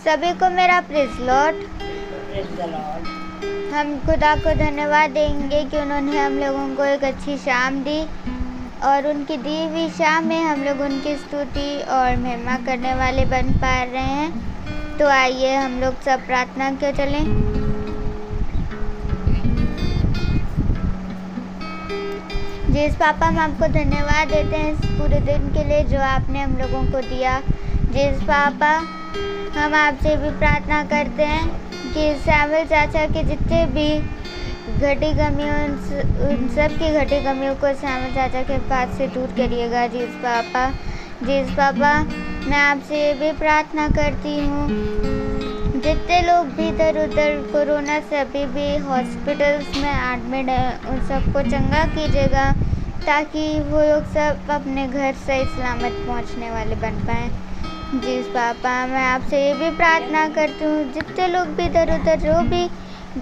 सभी को मेरा प्रेज़ लॉर्ड। हम खुदा को धन्यवाद देंगे कि उन्होंने हम लोगों को एक अच्छी शाम दी और उनकी दी हुई शाम में हम लोग उनकी स्तुति और महिमा करने वाले बन पा रहे हैं। तो आइए हम लोग सब प्रार्थना के चलें। जिस पापा हम आपको धन्यवाद देते हैं इस पूरे दिन के लिए जो आपने हम लोगों को दिया। जिस पापा हम आपसे भी प्रार्थना करते हैं कि सैमुअल चाचा के जितने भी घटी कमियों उन सब की घटी कमियों को सैमुअल चाचा के पास से दूर करिएगा। जिस पापा मैं आपसे ये भी प्रार्थना करती हूँ जितने लोग भी इधर उधर कोरोना से अभी भी हॉस्पिटल्स में एडमिट हैं उन सबको चंगा कीजिएगा ताकि वो लोग सब अपने घर सही सलामत पहुँचने वाले बन पाएँ। जिस पापा मैं आपसे ये भी प्रार्थना करती हूँ जितने लोग भी इधर उधर जो भी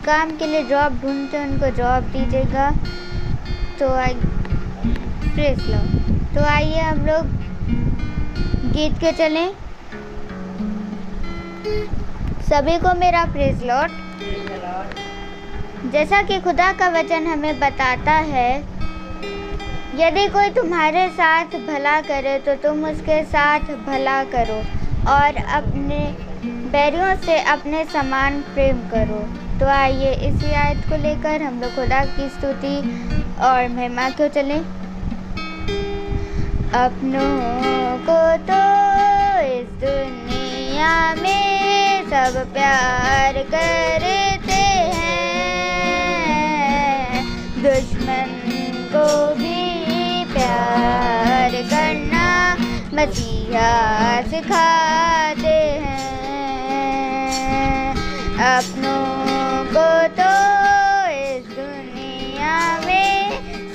काम के लिए जॉब ढूंढते हैं उनको जॉब दीजिएगा। तो प्रेज़ लॉर्ड। तो आइए हम लोग गीत के चलें। सभी को मेरा प्रेज़ लॉर्ड। जैसा कि खुदा का वचन हमें बताता है, यदि कोई तुम्हारे साथ भला करे तो तुम उसके साथ भला करो और अपने बैरियों से अपने समान प्रेम करो। तो आइए इसी आयत को लेकर हम लोग खुदा की स्तुति और महिमा क्यों चलें। अपनों को तो इस दुनिया में सब प्यार करते हैं, दुश्मन को भी प्यार करना मसीहा सिखाते हैं। अपनों को तो इस दुनिया में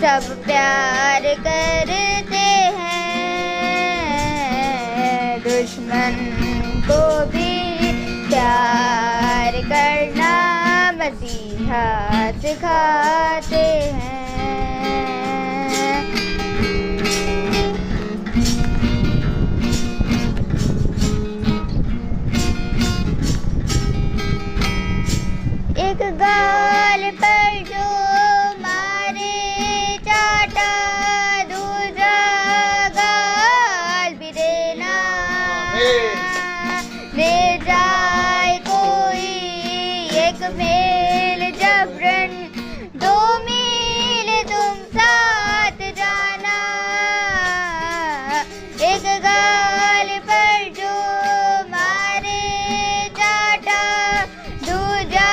सब प्यार करते हैं, दुश्मन को भी प्यार करना मसीहा सिखाते हैं। एक गाल पर जो मारे चाटा दूसरा गाल भी देना, ले जाए कोई एक मील जबरन दो मील तुम साथ जाना। एक गाल पर जो मारे चाटा दूसरा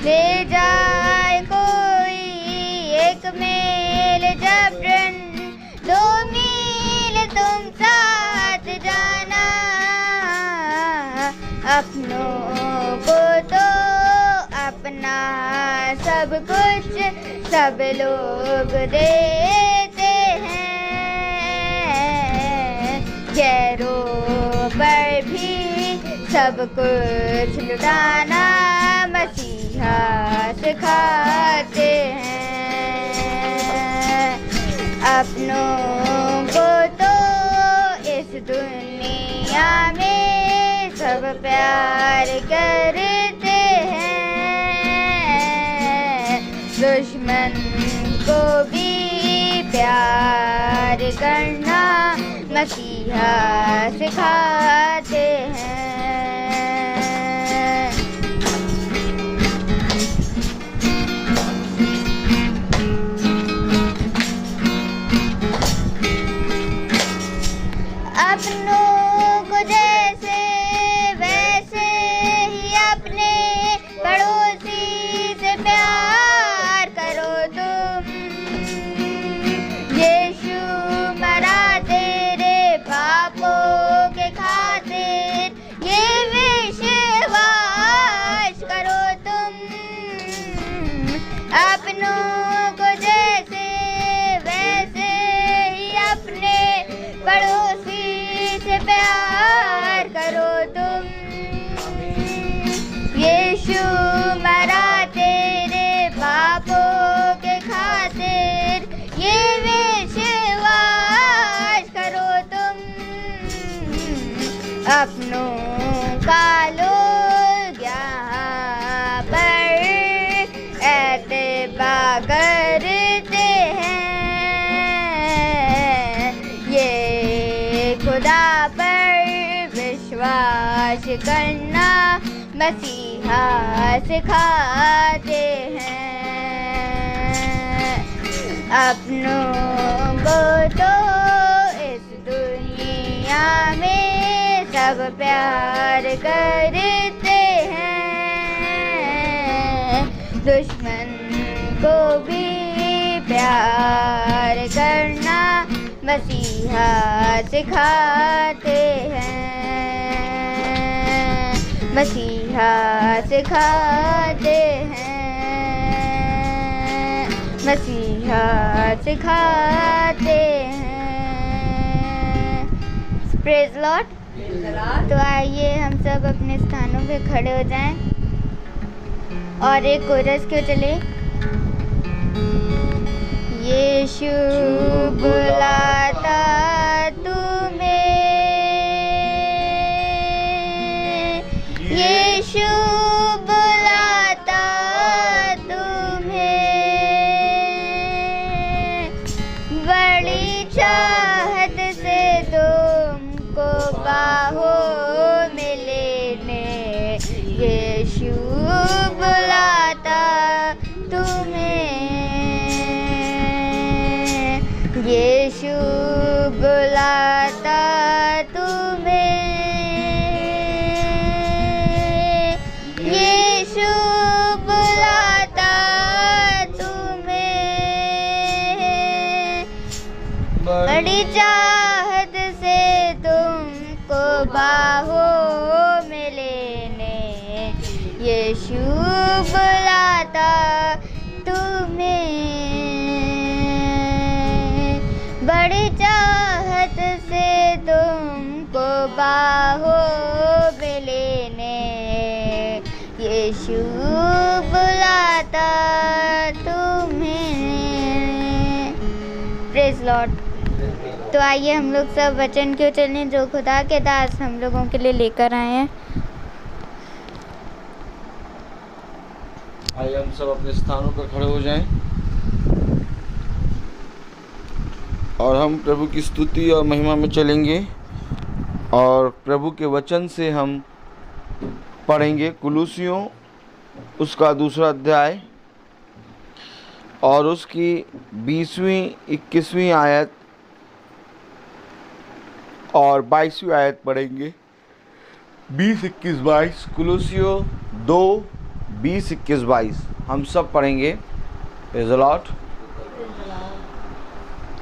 ले जाए कोई एक मील जबरन दो मील तुम साथ जाना। अपनों को तो अपना सब कुछ सब लोग देते हैं, गैरों पर भी सब कुछ लुटाना मसीहा सिखाते हैं। अपनों को तो इस दुनिया में सब प्यार करते हैं, दुश्मन को भी प्यार करना मसीहा सिखाते हैं। अपनों को जैसे वैसे ही अपने पड़ोसी से प्यार करो तुम। यीशु मरा तेरे पापों के खातिर, ये विश्वास करो तुम। अपनों को जैसे वैसे ही अपने पड़ोसी से प्यार करो तुम। यीशु मरा तेरे पापों के खातिर, ये विश्वास करो तुम। अपनों का लोग यहाँ पर एतबा करते हैं, ये खुदा पर विश्वास करना मसीहा सिखाते हैं। अपनों को तो इस दुनिया में सब प्यार करते हैं, दुश्मन को भी प्यार करना मसीहा सिखाते हैं, मसीहा सिखाते हैं, मसीहा सिखाते हैं। Praise Lord. तो आइए हम सब अपने स्थानों पे खड़े हो जाएं और एक कोरस क्यों चले। यीशु बुलाता तुम्हें, यीशु बुलाता तुम्हें, बड़ी चाहत से तुमको बाहों में लेने, यीशु बुलाता तुम्हें, यीशु बुलाता तुम्हें, यीशु बुलाता तुम्हें, बड़ी चाहत से तुमको बाहों में लेने, यीशु बुलाता तुम्हें, बड़ी चाहत से तुमको बाहों में लेने, यीशु बुलाता तुम्हें। Praise Lord. तो आइए हम लोग सब वचन क्यों चलें जो खुदा के दास हम लोगों के लिए लेकर आए हैं। आइए हम सब अपने स्थानों पर खड़े हो जाएं और हम प्रभु की स्तुति और महिमा में चलेंगे और प्रभु के वचन से हम पढ़ेंगे कुलुसियों उसका 2 अध्याय और उसकी 20वीं 21वीं आयत और 22वीं आयत पढ़ेंगे। 20, 21, 22 कुलुसियों 2, 20, 21, 22 हम सब पढ़ेंगे। Praise the Lord.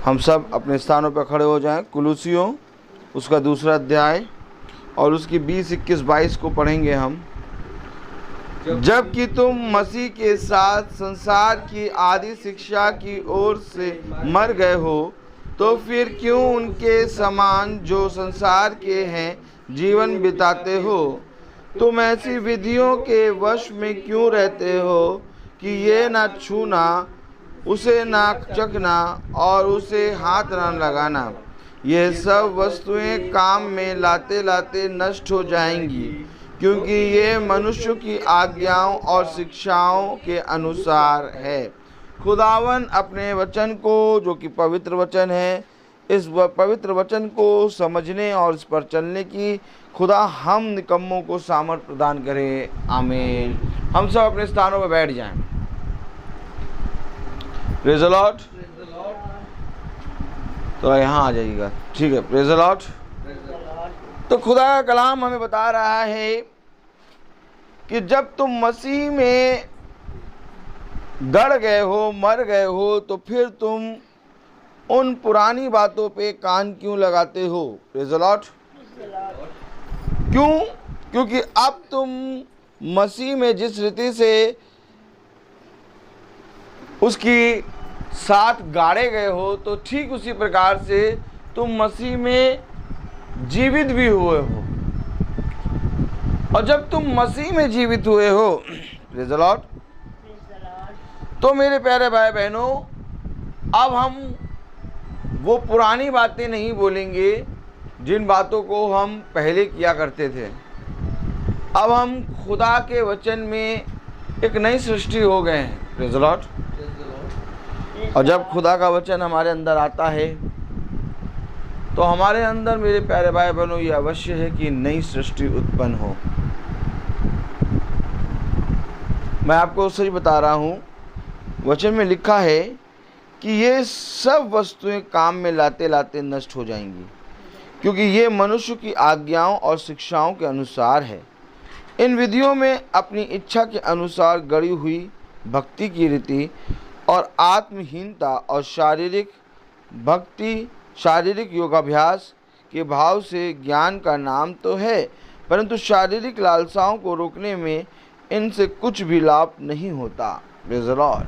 हम सब अपने स्थानों पर खड़े हो जाएं। कुलुसियों उसका 2 अध्याय और उसकी 20, 21, 22 को पढ़ेंगे हम। जबकि तुम मसीह के साथ संसार की आदि शिक्षा की ओर से मर गए हो, तो फिर क्यों उनके समान जो संसार के हैं जीवन बिताते हो। तुम ऐसी विधियों के वश में क्यों रहते हो कि ये ना छूना, उसे ना चखना और उसे हाथ न लगाना, ये सब वस्तुएं काम में लाते लाते नष्ट हो जाएंगी, क्योंकि ये मनुष्य की आज्ञाओं और शिक्षाओं के अनुसार है। खुदावन अपने वचन को, जो कि पवित्र वचन है, इस पवित्र वचन को समझने और इस पर चलने की खुदा हम निकम्मों को सामर्थ प्रदान करे। आमीन। हम सब अपने स्थानों पर बैठ जाएं। Praise the Lord. तो यहाँ आ जाइएगा, ठीक है। Praise the Lord. तो खुदा का कलाम हमें बता रहा है कि जब तुम मसीह में गड़ गए हो, मर गए हो, तो फिर तुम उन पुरानी बातों पे कान क्यों लगाते हो। Praise the Lord. क्यों? क्योंकि अब तुम मसीह में जिस रीति से उसकी साथ गाड़े गए हो, तो ठीक उसी प्रकार से तुम मसीह में जीवित भी हुए हो। और जब तुम मसीह में जीवित हुए हो, प्रेज़ द लॉर्ड, तो मेरे प्यारे भाई बहनों, अब हम वो पुरानी बातें नहीं बोलेंगे जिन बातों को हम पहले किया करते थे, अब हम खुदा के वचन में एक नई सृष्टि हो गए हैं। Praise the Lord. और जब खुदा का वचन हमारे अंदर आता है तो हमारे अंदर, मेरे प्यारे भाई बहनों, ये अवश्य है कि नई सृष्टि उत्पन्न हो। मैं आपको सही बता रहा हूँ, वचन में लिखा है कि ये सब वस्तुएं काम में लाते लाते नष्ट हो जाएंगी, क्योंकि ये मनुष्य की आज्ञाओं और शिक्षाओं के अनुसार है। इन विधियों में अपनी इच्छा के अनुसार गढ़ी हुई भक्ति की रीति और आत्महीनता और शारीरिक योगाभ्यास के भाव से ज्ञान का नाम तो है, परंतु शारीरिक लालसाओं को रोकने में इनसे कुछ भी लाभ नहीं होता। Praise the Lord.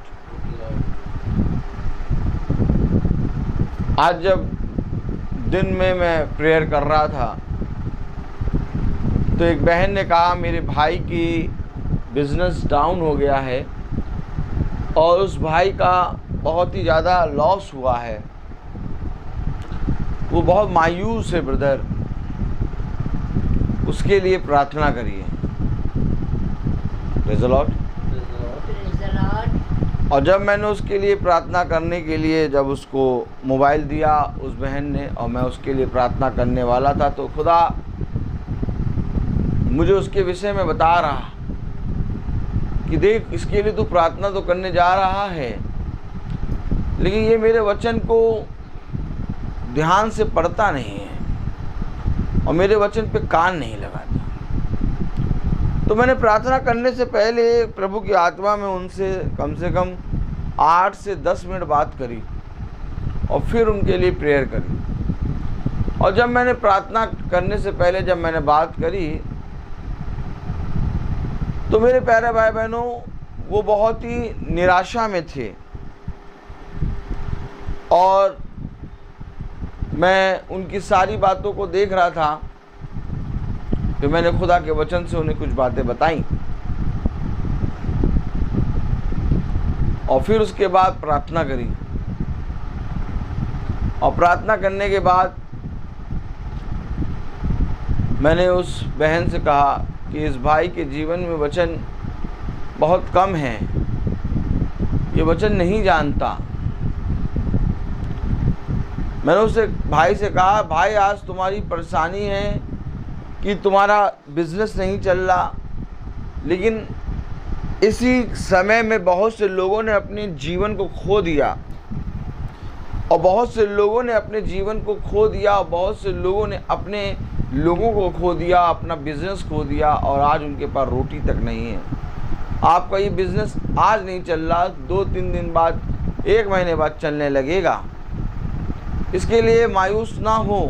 आज जब दिन में मैं प्रेयर कर रहा था तो एक बहन ने कहा मेरे भाई की बिजनेस डाउन हो गया है और उस भाई का बहुत ही ज़्यादा लॉस हुआ है, वो बहुत मायूस है ब्रदर, उसके लिए प्रार्थना करिए। Praise the Lord. और जब मैंने उसके लिए प्रार्थना करने के लिए जब उसको मोबाइल दिया उस बहन ने, और मैं उसके लिए प्रार्थना करने वाला था, तो खुदा मुझे उसके विषय में बता रहा कि देख, इसके लिए तू प्रार्थना तो करने जा रहा है, लेकिन ये मेरे वचन को ध्यान से पढ़ता नहीं है और मेरे वचन पे कान नहीं लगाता। तो मैंने प्रार्थना करने से पहले प्रभु की आत्मा में उनसे कम से कम 8 से 10 मिनट बात करी और फिर उनके लिए प्रेयर करी। और जब मैंने प्रार्थना करने से पहले जब मैंने बात करी तो मेरे प्यारे भाई बहनों, वो बहुत ही निराशा में थे और मैं उनकी सारी बातों को देख रहा था। फिर मैंने खुदा के वचन से उन्हें कुछ बातें बताई और फिर उसके बाद प्रार्थना करी। और प्रार्थना करने के बाद मैंने उस बहन से कहा कि इस भाई के जीवन में वचन बहुत कम है, ये वचन नहीं जानता। मैंने उसे भाई से कहा, भाई आज तुम्हारी परेशानी है कि तुम्हारा बिजनेस नहीं चल रहा, लेकिन इसी समय में बहुत से लोगों ने अपने जीवन को खो दिया और बहुत से लोगों ने अपने जीवन को खो दिया और बहुत से लोगों ने अपने लोगों को खो दिया, अपना बिजनेस खो दिया और आज उनके पास रोटी तक नहीं है। आपका ये बिजनेस आज नहीं चल रहा, 2-3 दिन बाद, 1 महीने बाद चलने लगेगा। इसके लिए मायूस ना हो,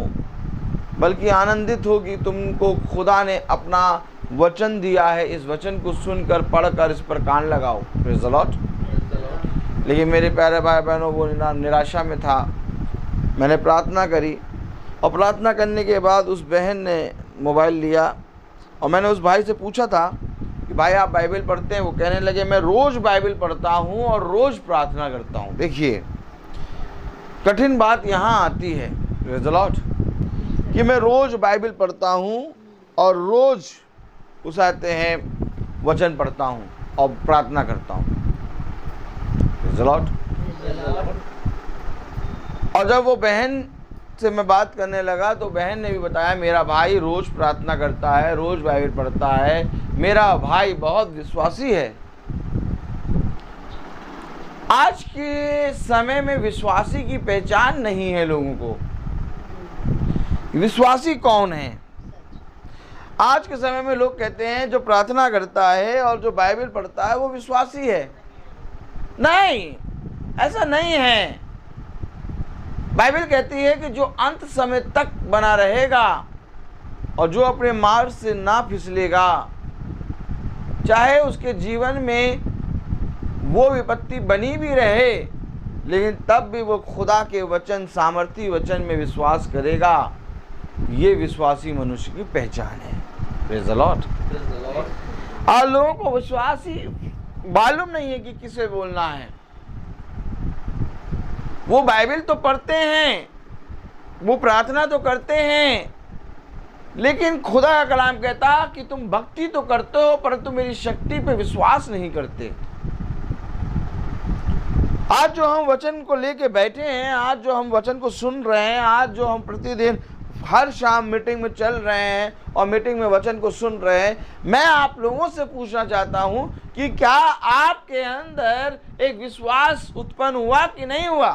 बल्कि आनंदित हो कि तुमको खुदा ने अपना वचन दिया है। इस वचन को सुनकर, पढ़कर इस पर कान लगाओ। Praise the Lord. लेकिन मेरे प्यारे भाई बहनों, वो निराशा में था। मैंने प्रार्थना करी और प्रार्थना करने के बाद उस बहन ने मोबाइल लिया और मैंने उस भाई से पूछा था कि भाई आप बाइबल पढ़ते हैं? वो कहने लगे मैं रोज़ बाइबल पढ़ता हूँ और रोज़ प्रार्थना करता हूँ। देखिए, कठिन बात यहाँ आती है प्रेज़ द लॉर्ड कि मैं रोज़ बाइबल पढ़ता हूँ और रोज़ उस आते हैं वचन पढ़ता हूँ और प्रार्थना करता हूँ। Praise the Lord. और जब वो बहन से मैं बात करने लगा तो बहन ने भी बताया मेरा भाई रोज़ प्रार्थना करता है, रोज़ बाइबल पढ़ता है, मेरा भाई बहुत विश्वासी है। आज के समय में विश्वासी की पहचान नहीं है लोगों को। विश्वासी कौन है? आज के समय में लोग कहते हैं जो प्रार्थना करता है और जो बाइबल पढ़ता है वो विश्वासी है। नहीं, ऐसा नहीं है। बाइबल कहती है कि जो अंत समय तक बना रहेगा और जो अपने मार्ग से ना फिसलेगा, चाहे उसके जीवन में वो विपत्ति बनी भी रहे, लेकिन तब भी वो खुदा के वचन, सामर्थी वचन में विश्वास करेगा। ये विश्वासी मनुष्य की पहचान है। Praise the Lord. और लोगों को विश्वास ही मालूम नहीं है कि किसे बोलना है। वो बाइबल तो पढ़ते हैं वो प्रार्थना तो करते हैं, लेकिन खुदा का कलाम कहता कि तुम भक्ति तो करते हो परंतु मेरी शक्ति पे विश्वास नहीं करते। आज जो हम वचन को लेके बैठे हैं, आज जो हम वचन को सुन रहे हैं, आज जो हम प्रतिदिन हर शाम मीटिंग में चल रहे हैं और मीटिंग में वचन को सुन रहे हैं, मैं आप लोगों से पूछना चाहता हूं कि क्या आपके अंदर एक विश्वास उत्पन्न हुआ कि नहीं हुआ?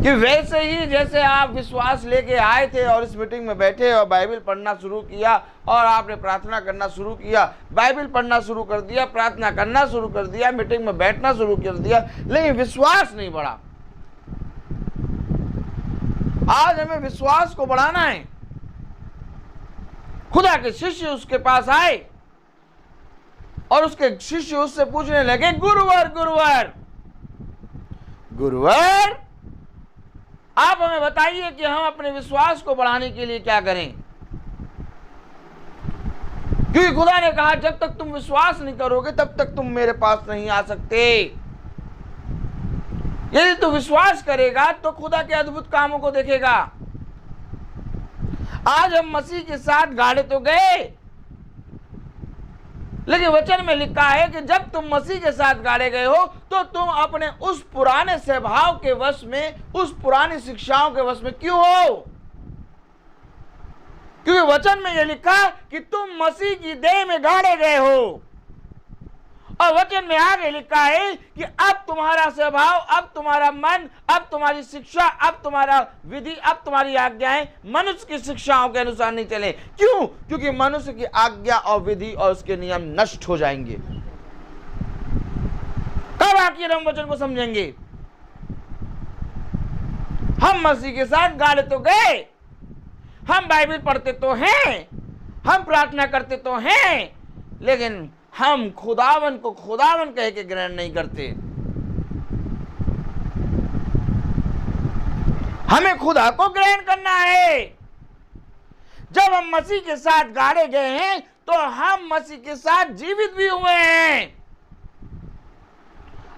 कि वैसे ही जैसे आप विश्वास लेके आए थे और इस मीटिंग में बैठे और बाइबल पढ़ना शुरू किया और आपने प्रार्थना करना शुरू किया, बाइबल पढ़ना शुरू कर दिया, प्रार्थना करना शुरू कर दिया, मीटिंग में बैठना शुरू कर दिया, लेकिन विश्वास नहीं बढ़ा। आज हमें विश्वास को बढ़ाना है। खुदा के शिष्य उसके पास आए और उसके शिष्य उससे पूछने लगे, गुरुवर गुरुवर गुरुवर, आप हमें बताइए कि हम अपने विश्वास को बढ़ाने के लिए क्या करें? क्योंकि खुदा ने कहा जब तक तुम विश्वास नहीं करोगे तब तक तुम मेरे पास नहीं आ सकते। यदि तू विश्वास करेगा तो खुदा के अद्भुत कामों को देखेगा। आज हम मसीह के साथ गाड़े तो गए, लेकिन वचन में लिखा है कि जब तुम मसीह के साथ गाड़े गए हो तो तुम अपने उस पुराने स्वभाव के वश में, उस पुरानी शिक्षाओं के वश में क्यों हो? क्योंकि वचन में यह लिखा कि तुम मसीह की देह में गाड़े गए हो। और वचन में आगे लिखा है कि अब तुम्हारा स्वभाव, अब तुम्हारा मन, अब तुम्हारी शिक्षा, अब तुम्हारा विधि, अब तुम्हारी आज्ञाएं मनुष्य की शिक्षाओं के अनुसार नहीं चले। क्यों? क्योंकि मनुष्य की आज्ञा और विधि और उसके नियम नष्ट हो जाएंगे। कब आखिर हम वचन को समझेंगे? हम मसीह के साथ गाड़े तो गए, हम बाइबल पढ़ते तो हैं, हम प्रार्थना करते तो हैं, लेकिन हम खुदावन को खुदावन कह के ग्रहण नहीं करते। हमें खुदा को ग्रहण करना है। जब हम मसीह के साथ गाड़े गए हैं तो हम मसीह के साथ जीवित भी हुए हैं।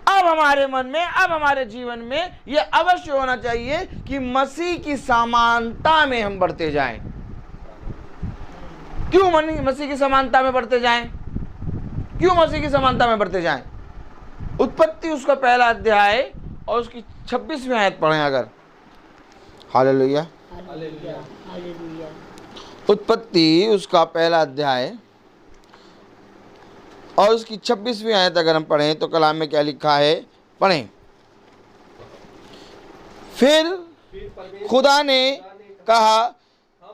अब हमारे मन में, अब हमारे जीवन में यह अवश्य होना चाहिए कि मसीह की समानता में हम बढ़ते जाएं। क्यों मसीह की समानता में बढ़ते जाएं? क्यों मसीह की समानता में बढ़ते जाएं? उत्पत्ति उसका पहला अध्याय और उसकी 26वीं आयत पढ़ें अगर। Hallelujah hallelujah. उत्पत्ति उसका पहला अध्याय और उसकी 26वीं आयत अगर हम पढ़ें तो कलाम में क्या लिखा है, पढ़ें। फिर खुदा ने कहा,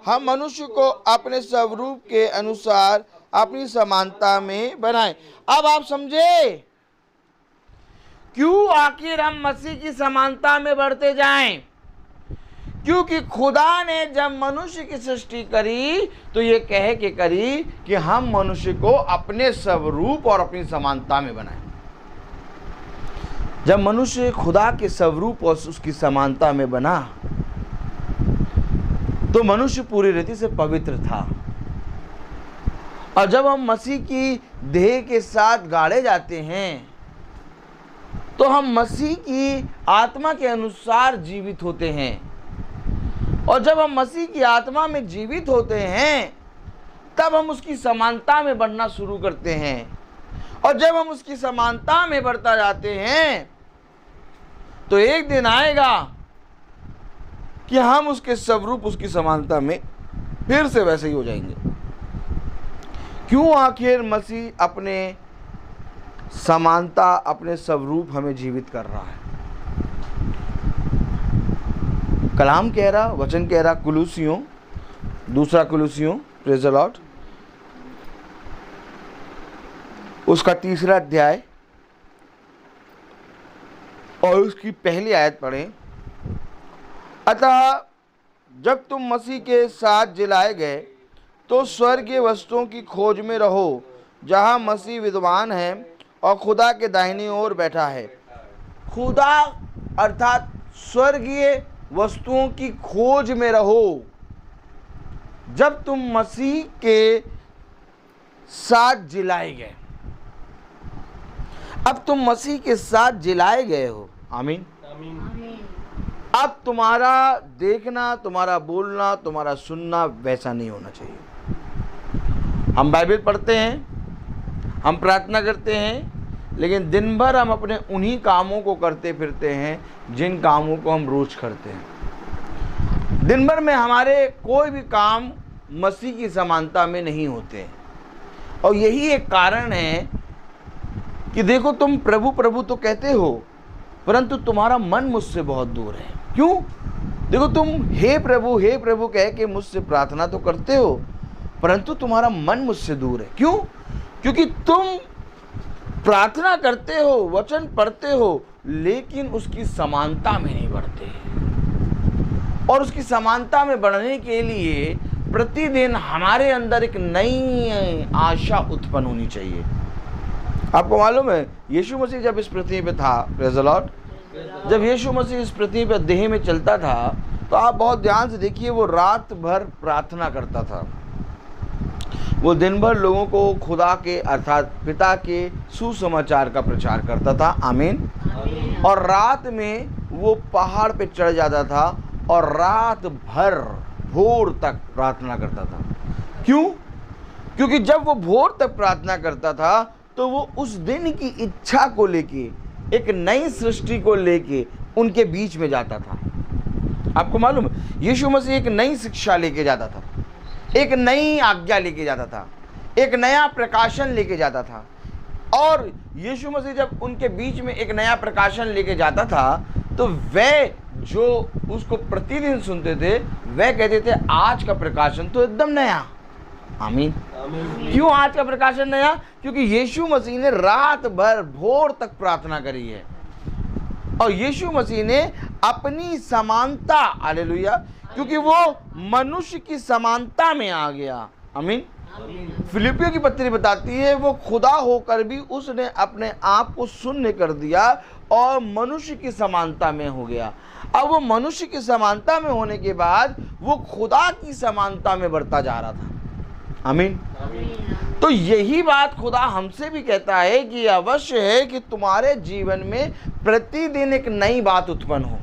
हम मनुष्य को अपने स्वरूप के अनुसार अपनी समानता में बनाएं। अब आप समझे क्यों आखिर हम मसीह की समानता में बढ़ते जाएं? क्योंकि खुदा ने जब मनुष्य की सृष्टि करी तो ये कह के करी कि हम मनुष्य को अपने स्वरूप और अपनी समानता में बनाएं। जब मनुष्य खुदा के स्वरूप और उसकी समानता में बना तो मनुष्य पूरी रीति से पवित्र था। और जब हम मसीह की देह के साथ गाड़े जाते हैं तो हम मसीह की आत्मा के अनुसार जीवित होते हैं। और जब हम मसीह की आत्मा में जीवित होते हैं तब हम उसकी समानता में बढ़ना शुरू करते हैं। और जब हम उसकी समानता में बढ़ता जाते हैं तो एक दिन आएगा कि हम उसके स्वरूप, उसकी समानता में फिर से वैसे ही हो जाएंगे। क्यों आखिर मसीह अपने समानता, अपने स्वरूप हमें जीवित कर रहा है? कलाम कह रहा, वचन कह रहा, कुलूसियों, दूसरा कुलूसियों, प्रेज़ द लॉर्ड, उसका 3रा अध्याय और उसकी पहली आयत पढ़ें। अतः जब तुम मसीह के साथ जिलाए गए तो स्वर्गीय वस्तुओं की खोज में रहो जहाँ मसीह विद्वान है और खुदा के दाहिनी ओर बैठा है। खुदा अर्थात स्वर्गीय वस्तुओं की खोज में रहो। जब तुम मसीह के साथ जिलाए गए, अब तुम मसीह के साथ जिलाए गए हो। आमीन। अब तुम्हारा देखना, तुम्हारा बोलना, तुम्हारा सुनना वैसा नहीं होना चाहिए। हम बाइबल पढ़ते हैं, हम प्रार्थना करते हैं, लेकिन दिन भर हम अपने उन्हीं कामों को करते फिरते हैं जिन कामों को हम रोज करते हैं। दिन भर में हमारे कोई भी काम मसीह की समानता में नहीं होते हैं। और यही एक कारण है कि देखो, तुम प्रभु प्रभु तो कहते हो, परंतु तुम्हारा मन मुझसे बहुत दूर है। क्यों? देखो, तुम हे प्रभु कह के मुझसे प्रार्थना तो करते हो, परंतु तुम्हारा मन मुझसे दूर है। क्यों? क्योंकि तुम प्रार्थना करते हो, वचन पढ़ते हो, लेकिन उसकी समानता में नहीं बढ़ते। और उसकी समानता में बढ़ने के लिए प्रतिदिन हमारे अंदर एक नई आशा उत्पन्न होनी चाहिए। आपको मालूम है, यीशु मसीह जब इस पृथ्वी पे था, प्रेज़ द लॉर्ड, जब यीशु मसीह इस पृथ्वी पे देह में चलता था, तो आप बहुत ध्यान से देखिए, वो रात भर प्रार्थना करता था। वो दिन भर लोगों को खुदा के अर्थात पिता के सुसमाचार का प्रचार करता था। आमीन। और रात में वो पहाड़ पे चढ़ जाता था और रात भर भोर तक प्रार्थना करता था। क्यों? क्योंकि जब वो भोर तक प्रार्थना करता था, तो वो उस दिन की इच्छा को लेके, एक नई सृष्टि को लेके उनके बीच में जाता था। आपको मालूम है, यीशु मसीह एक नई शिक्षा लेके जाता था, एक नई आज्ञा लेके जाता था, एक नया प्रकाशन लेके जाता था। और यीशु मसीह जब उनके बीच में एक नया प्रकाशन लेके जाता था, तो वे जो उसको प्रतिदिन सुनते थे, वे कहते थे आज का प्रकाशन तो एकदम नया। आमीन। क्यों आज का प्रकाशन नया? क्योंकि यीशु मसीह ने रात भर भोर तक प्रार्थना करी है और यीशु मसीह ने अपनी समानता, हालेलुया, क्योंकि वो मनुष्य की समानता में आ गया। आमीन। फिलिपियों की पत्री बताती है, वो खुदा होकर भी उसने अपने आप को शून्य कर दिया और मनुष्य की समानता में हो गया। अब वो मनुष्य की समानता में होने के बाद वो खुदा की समानता में बढ़ता जा रहा था। आमीन। तो यही बात खुदा हमसे भी कहता है कि अवश्य है कि तुम्हारे जीवन में प्रतिदिन एक नई बात उत्पन्न हो।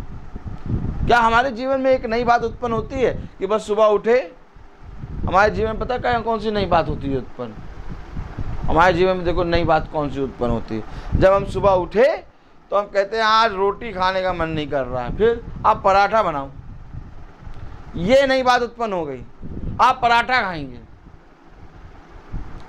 क्या हमारे जीवन में एक नई बात उत्पन्न होती है कि बस सुबह उठे? हमारे जीवन में पता क्या कौन सी नई बात होती है उत्पन्न? हमारे जीवन में देखो नई बात कौन सी उत्पन्न होती है। जब हम सुबह उठे तो हम कहते हैं आज रोटी खाने का मन नहीं कर रहा है, फिर आप पराठा बनाओ। ये नई बात उत्पन्न हो गई, आप पराठा खाएंगे,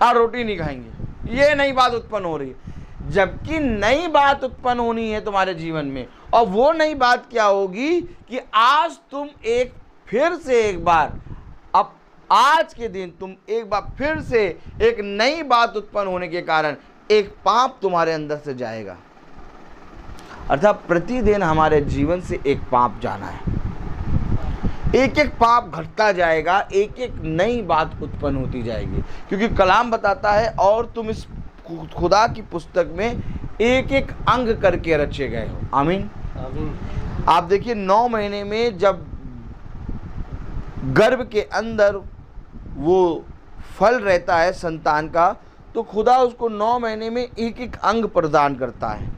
आप रोटी नहीं खाएंगे। ये नई बात उत्पन्न हो रही है। जबकि नई बात उत्पन्न होनी है तुम्हारे जीवन में, और वो नई बात क्या होगी कि आज तुम एक बार अब आज के दिन तुम एक बार फिर से एक नई बात उत्पन्न होने के कारण एक पाप तुम्हारे अंदर से जाएगा। अर्थात प्रतिदिन हमारे जीवन से एक पाप जाना है, एक एक पाप घटता जाएगा, एक एक नई बात उत्पन्न होती जाएगी। क्योंकि कलाम बताता है, और तुम इस खुदा की पुस्तक में एक एक अंग करके रचे गए हो। आमीन। आप देखिए 9 महीने में जब गर्भ के अंदर वो फल रहता है संतान का, तो खुदा उसको 9 महीने में एक एक अंग प्रदान करता है।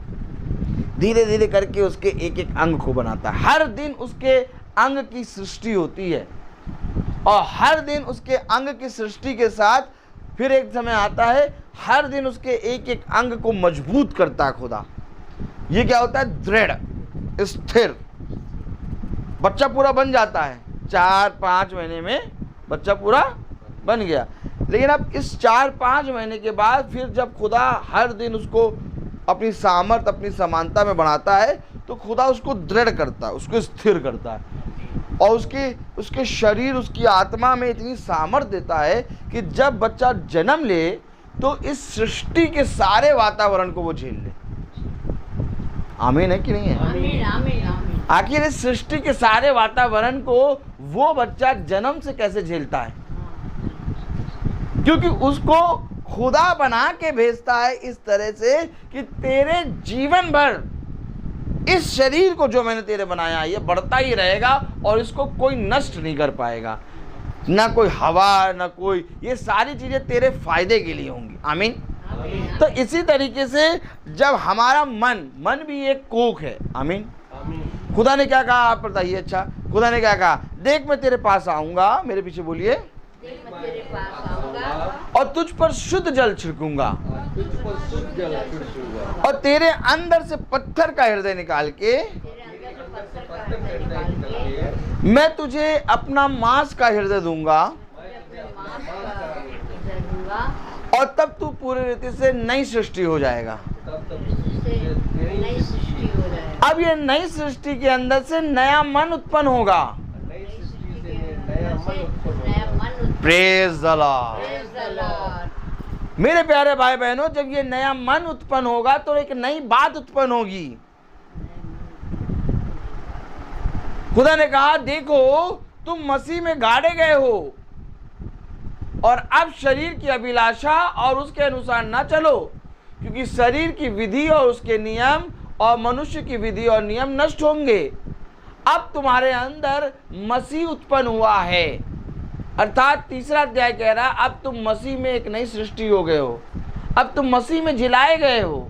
धीरे धीरे करके उसके एक एक अंग को बनाता है। हर दिन उसके अंग की सृष्टि होती है, और हर दिन उसके अंग की सृष्टि के साथ फिर एक समय आता है, हर दिन उसके एक एक अंग को मजबूत करता है खुदा। ये क्या होता है? दृढ़, स्थिर। बच्चा पूरा बन जाता है, 4-5 महीने में बच्चा पूरा बन गया। लेकिन अब इस 4-5 महीने के बाद फिर जब खुदा हर दिन उसको अपनी सामर्थ, अपनी समानता में बढ़ाता है, तो खुदा उसको दृढ़ करता है, उसको स्थिर करता है, और उसके शरीर, उसकी आत्मा में इतनी सामर्थ्य देता है कि जब बच्चा जन्म ले तो इस सृष्टि के सारे वातावरण को वो झेल ले। आमीन है कि नहीं है? आमीन, आमीन, आमीन। आखिर इस सृष्टि के सारे वातावरण को वो बच्चा जन्म से कैसे झेलता है? क्योंकि उसको खुदा बना के भेजता है इस तरह से कि तेरे जीवन भर इस शरीर को जो मैंने तेरे बनाया ये बढ़ता ही रहेगा, और इसको कोई नष्ट नहीं कर पाएगा, ना कोई हवा, ना कोई, ये सारी चीजें तेरे फायदे के लिए होंगी। आमीन। तो इसी तरीके से जब हमारा मन भी एक कोख है। आमीन। खुदा ने क्या कहा आप बताइए। अच्छा, खुदा ने क्या कहा? देख मैं तेरे पास आऊंगा, मेरे पीछे बोलिए, और तुझ पर शुद्ध जल छिड़कूंगा, और तेरे अंदर से पत्थर का हृदय निकाल के मैं तुझे अपना मांस का हृदय दूंगा, और तब तू पूरी रीति से नई सृष्टि हो जाएगा। अब ये नई सृष्टि के अंदर से नया मन उत्पन्न होगा। Praise the Lord. मेरे प्यारे भाई बहनों, जब ये नया मन उत्पन्न होगा तो एक नई बात उत्पन्न होगी। खुदा ने कहा देखो तुम मसीह में गाड़े गए हो, और अब शरीर की अभिलाषा और उसके अनुसार ना चलो, क्योंकि शरीर की विधि और उसके नियम और मनुष्य की विधि और नियम नष्ट होंगे। अब तुम्हारे अंदर मसीह उत्पन्न हुआ है, अर्थात तीसरा अध्याय कह रहा है अब तुम मसीह में एक नई सृष्टि हो गए हो, अब तुम मसीह में जिलाए गए हो,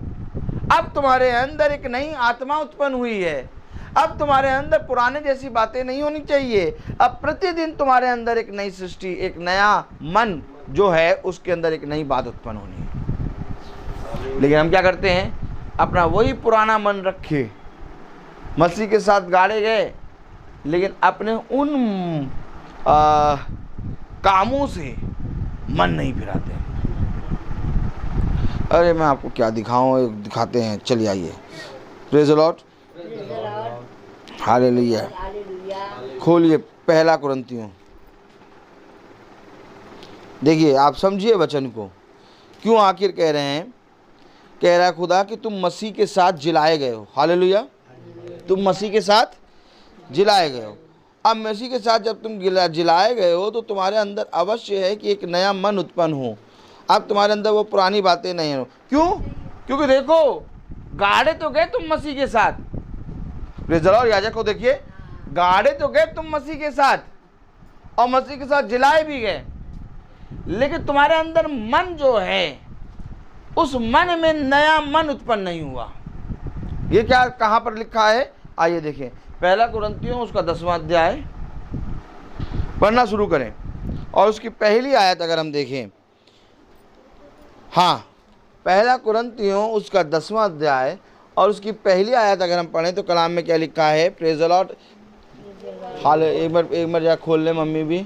अब तुम्हारे अंदर एक नई आत्मा उत्पन्न हुई है, अब तुम्हारे अंदर पुराने जैसी बातें नहीं होनी चाहिए। अब प्रतिदिन तुम्हारे अंदर एक नई सृष्टि, एक नया मन जो है उसके अंदर एक नई बात उत्पन्न होनी है। लेकिन हम क्या करते हैं? अपना वही पुराना मन रखे, मसीह के साथ गाड़े गए, लेकिन अपने उन कामों से मन नहीं फिराते। अरे मैं आपको क्या दिखाऊं, दिखाते हैं, चलिए आइए। Praise the Lord, hallelujah. खोलिए पहला कुरिन्थियों। देखिए आप समझिए वचन को, क्यों आखिर कह रहे हैं? कह रहा है खुदा कि तुम मसीह के साथ जिलाए गए हो। हालेलुया, तुम मसीह के साथ जिलाए गए हो। अब मसीह के साथ जब तुम जिलाए गए हो तो तुम्हारे अंदर अवश्य है कि एक नया मन उत्पन्न हो। अब तुम्हारे अंदर वो पुरानी बातें नहीं हो। क्यों? क्योंकि देखो गाड़े तो गए तुम मसीह के साथ। Praise the Lord. याजक को देखिए, गाड़े तो गए तुम मसीह के साथ और मसीह के साथ जिलाए भी गए, लेकिन तुम्हारे अंदर मन जो है उस मन में नया मन उत्पन्न नहीं हुआ। ये क्या कहाँ पर लिखा है? आइए देखें, पहला कुरिन्थियों उसका 10वां अध्याय पढ़ना शुरू करें और उसकी पहली आयत अगर हम देखें। हाँ, पहला कुरिन्थियों उसका 10वां अध्याय और उसकी पहली आयत अगर हम पढ़ें तो कलाम में क्या लिखा है? Praise the Lord. हाल एक बार जा खोल ले मम्मी भी।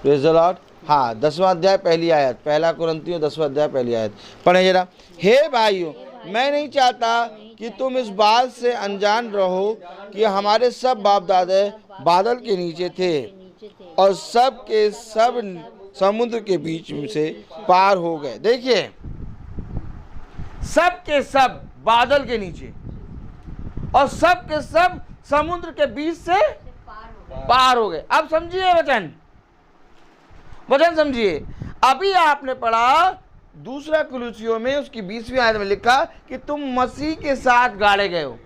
Praise the Lord. हाँ, 10वां अध्याय पहली आयत, पहला कुरिन्थियों 10वां अध्याय पहली आयत पढ़े जरा। हे भाइयों, मैं नहीं चाहता कि तुम इस बात से अनजान रहो कि हमारे सब बाप दादा बादल के नीचे थे और सब के सब समुद्र के बीच से पार हो गए। देखिए, सब के सब बादल के नीचे और सब के सब समुद्र के बीच से पार हो गए। अब समझिए वचन समझिए। अभी आपने पढ़ा दूसरा कुलुसियों में उसकी 20वीं आयत में लिखा कि तुम मसीह के साथ गाड़े गए हो।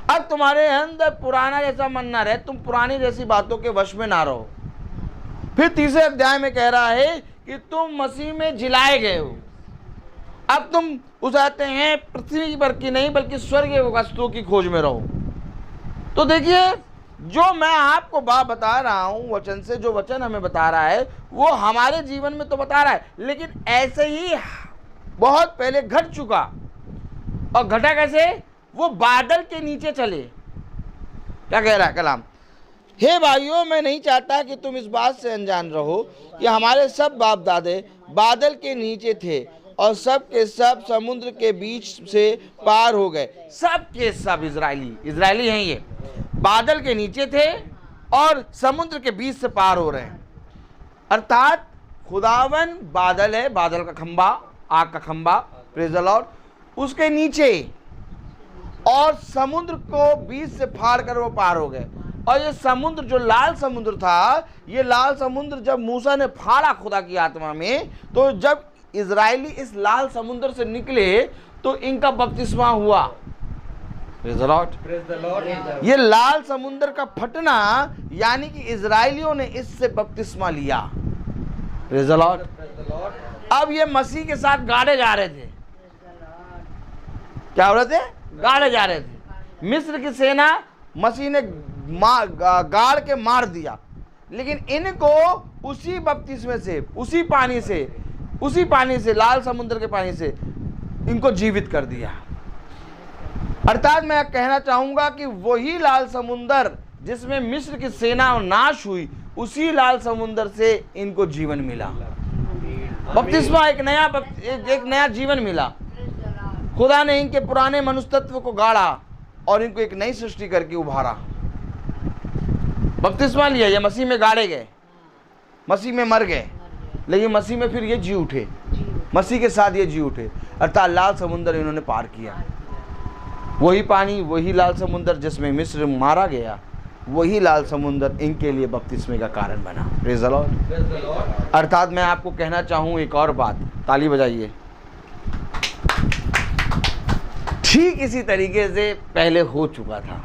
अब तुम्हारे अंदर पुराना जैसा मन ना रहे, तुम पुरानी जैसी बातों के वश में ना रहो। फिर तीसरे अध्याय में कह रहा है कि तुम मसीह में जिलाए गए हो। अब तुम उजाते हैं पृथ्वी पर की नहीं बल्कि स्वर्गीय वस्तुओं की खोज में रहो। तो देखिए, जो मैं आपको बात बता रहा हूं वचन से, जो वचन हमें बता रहा है वो हमारे जीवन में तो बता रहा है, लेकिन ऐसे ही बहुत पहले घट चुका। और घटा कैसे? वो बादल के नीचे चले। क्या कह रहा है कलाम? हे भाइयों, मैं नहीं चाहता कि तुम इस बात से अनजान रहो कि हमारे सब बाप दादे बादल के नीचे थे और सब के सब समुद्र के बीच से पार हो गए। सब के सब इजरायली हैं, ये बादल के नीचे थे और समुद्र के बीच से पार हो रहे हैं। अर्थात खुदावन बादल है, बादल का खंबा, आग का खंबा, प्रेज़ द लॉर्ड, उसके नीचे, और समुद्र को बीच से फाड़ कर वो पार हो गए। और ये समुद्र जो लाल समुद्र था, ये लाल समुद्र जब मूसा ने फाड़ा खुदा की आत्मा में, तो जब इजरायली इस लाल समुद्र से निकले तो इनका बपतिस्मा हुआ। Praise the Lord. ये लाल समुद्र का फटना यानी कि इजरायलियों ने इससे बपतिस्मा लिया। Praise the Lord. अब ये मसीह के साथ गाड़े जा रहे थे। क्या हो रहे थे? गाड़े जा रहे थे। मिस्र की सेना मसीह ने गाड़ के मार दिया, लेकिन इनको उसी बपतिस्मे से, उसी पानी से, लाल समुद्र के पानी से इनको जीवित कर दिया। अर्थात मैं कहना चाहूंगा कि वही लाल समुद्र जिसमें मिस्र की सेना नाश हुई, उसी लाल समुद्र से इनको जीवन मिला। बपतिस्मा एक नया जीवन मिला। खुदा ने इनके पुराने मनुष्य तत्व को गाड़ा और इनको एक नई सृष्टि करके उभारा। बपतिस्मा लिया, ये मसीह में गाड़े गए, मसीह में मर गए, लेकिन मसीह में फिर ये जी उठे, मसीह के साथ ये जी उठे। अर्थात लाल समुद्र इन्होंने पार किया। वही पानी, वही लाल समुद्र जिसमें मिस्र मारा गया, वही लाल समुद्र इनके लिए बपतिस्मे का कारण बना। Praise the Lord. अर्थात मैं आपको कहना चाहूँ एक और बात, ताली बजाइए। ठीक इसी तरीके से पहले हो चुका था।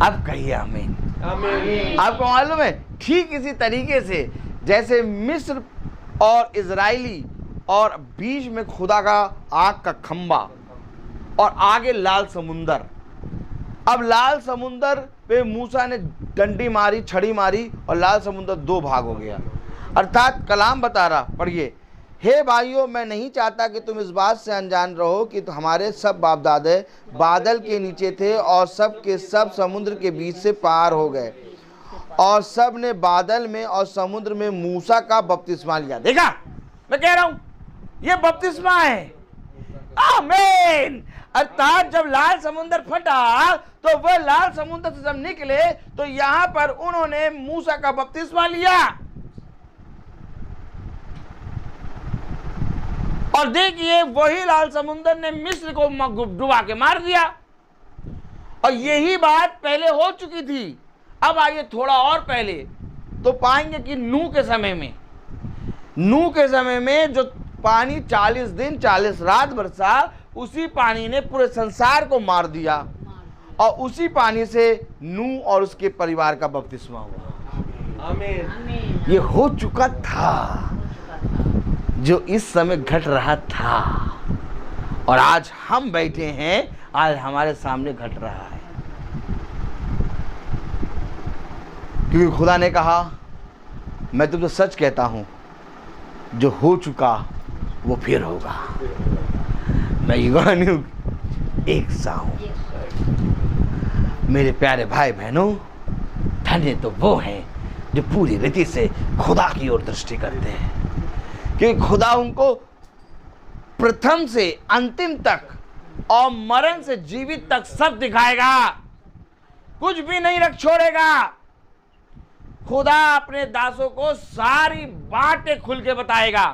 अब कहिए आमीन। आपको मालूम है, ठीक इसी तरीके से जैसे मिस्र और इजराइली और बीच में खुदा का आग का खंबा और आगे लाल समुंदर। अब लाल समुंदर पे मूसा ने डंडी मारी, छड़ी मारी और लाल समुंदर दो भाग हो गया। अर्थात कलाम बता रहा, पढ़िए, हे भाइयों, मैं नहीं चाहता कि तुम इस बात से अनजान रहो कि तो हमारे सब बाप दादे बादल के नीचे थे और सब के सब समुद्र के बीच से पार हो गए और सब ने बादल में और समुद्र में मूसा का बपतिस्मा लिया। देखा, मैं कह रहा हूं ये बपतिस्मा है। आमीन। अर्थात जब लाल समुद्र फटा तो वह लाल समुद्र से जब निकले तो यहां पर उन्होंने मूसा का बपतिस्मा लिया। और देखिए, वही लाल समुद्र ने मिस्र को डुबा के मार दिया। और यही बात पहले हो चुकी थी। अब आइए थोड़ा और पहले तो पाएंगे कि नूह के समय में जो पानी 40 दिन 40 रात बरसा, उसी पानी ने पूरे संसार को मार दिया और उसी पानी से नूह और उसके परिवार का बपतिस्मा हुआ। आमीन। ये हो चुका था जो इस समय घट रहा था, और आज हम बैठे हैं, आज हमारे सामने घट रहा है। क्योंकि खुदा ने कहा, मैं तुमसे सच कहता हूं, जो हो चुका वो फिर होगा। मैं युगानुयुग एक सा हूं। मेरे प्यारे भाई बहनों, धन्य तो वो हैं जो पूरी रीति से खुदा की ओर दृष्टि करते हैं, क्योंकि खुदा उनको प्रथम से अंतिम तक और मरण से जीवित तक सब दिखाएगा, कुछ भी नहीं रख छोड़ेगा। खुदा अपने दासों को सारी बातें खुल के बताएगा।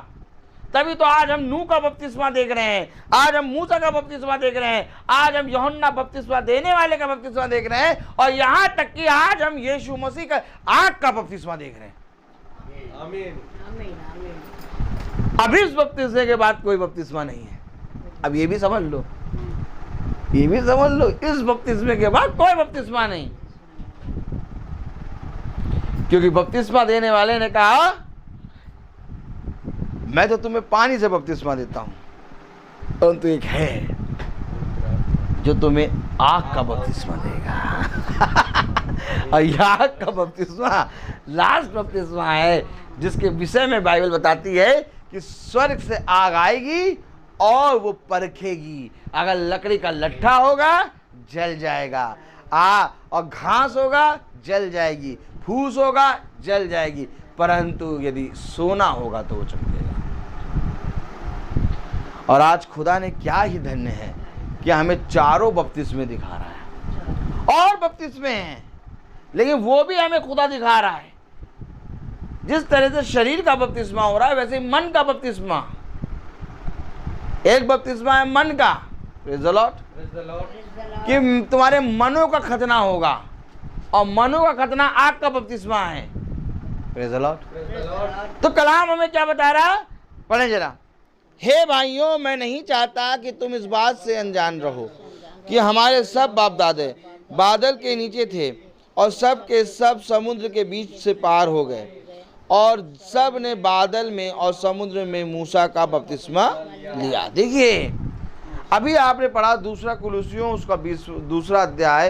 तभी तो आज हम नूह का बपतिस्मा देख रहे हैं, आज हम मूसा का बपतिस्मा देख रहे हैं, आज हम यूहन्ना बपतिस्मा देने वाले का बपतिस्मा देख रहे हैं, और यहां तक कि आज हम यीशु मसीह का आग का बपतिस्मा देख रहे हैं। आमीन। अब इस बपतिस्मे के बाद कोई बपतिस्मा नहीं है। अब ये भी समझ लो, ये भी समझ लो, इस बपतिस्मे के बाद कोई बपतिस्मा नहीं। क्योंकि बपतिस्मा देने वाले ने कहा, मैं तो तुम्हें पानी से बपतिस्मा देता हूं, परंतु एक है जो तुम्हें आग का बपतिस्मा देगा। और यह आग का बपतिस्मा लास्ट बपतिस्मा है, जिसके विषय में बाइबल बताती है कि स्वर्ग से आग आएगी और वो परखेगी। अगर लकड़ी का लट्ठा होगा जल जाएगा, और घास होगा जल जाएगी, फूस होगा जल जाएगी, परंतु यदि सोना होगा तो वो चमकेगा। और आज खुदा ने क्या ही धन्य है कि हमें चारों बपतिस्मे दिखा रहा है। और बपतिस्मे हैं, लेकिन वो भी हमें खुदा दिखा रहा है। जिस तरह से शरीर का बपतिस्मा हो रहा है, वैसे ही मन का बपतिस्मा। एक बपतिस्मा है मन का, प्रेज़ द लॉर्ड, कि तुम्हारे मनों का खतना होगा, और मनों का खतना आग का बपतिस्मा है। Praise the Lord. तो कलाम हमें क्या बता रहा, पढ़े जरा। हे भाइयों, मैं नहीं चाहता कि तुम इस बात से अनजान रहो कि हमारे सब बाप दादे बादल के नीचे थे और सब के सब समुद्र के बीच से पार हो गए, और सब ने बादल में और समुद्र में मूसा का बपतिस्मा लिया। देखिए, अभी आपने पढ़ा दूसरा कुलूसियों उसका 22 अध्याय,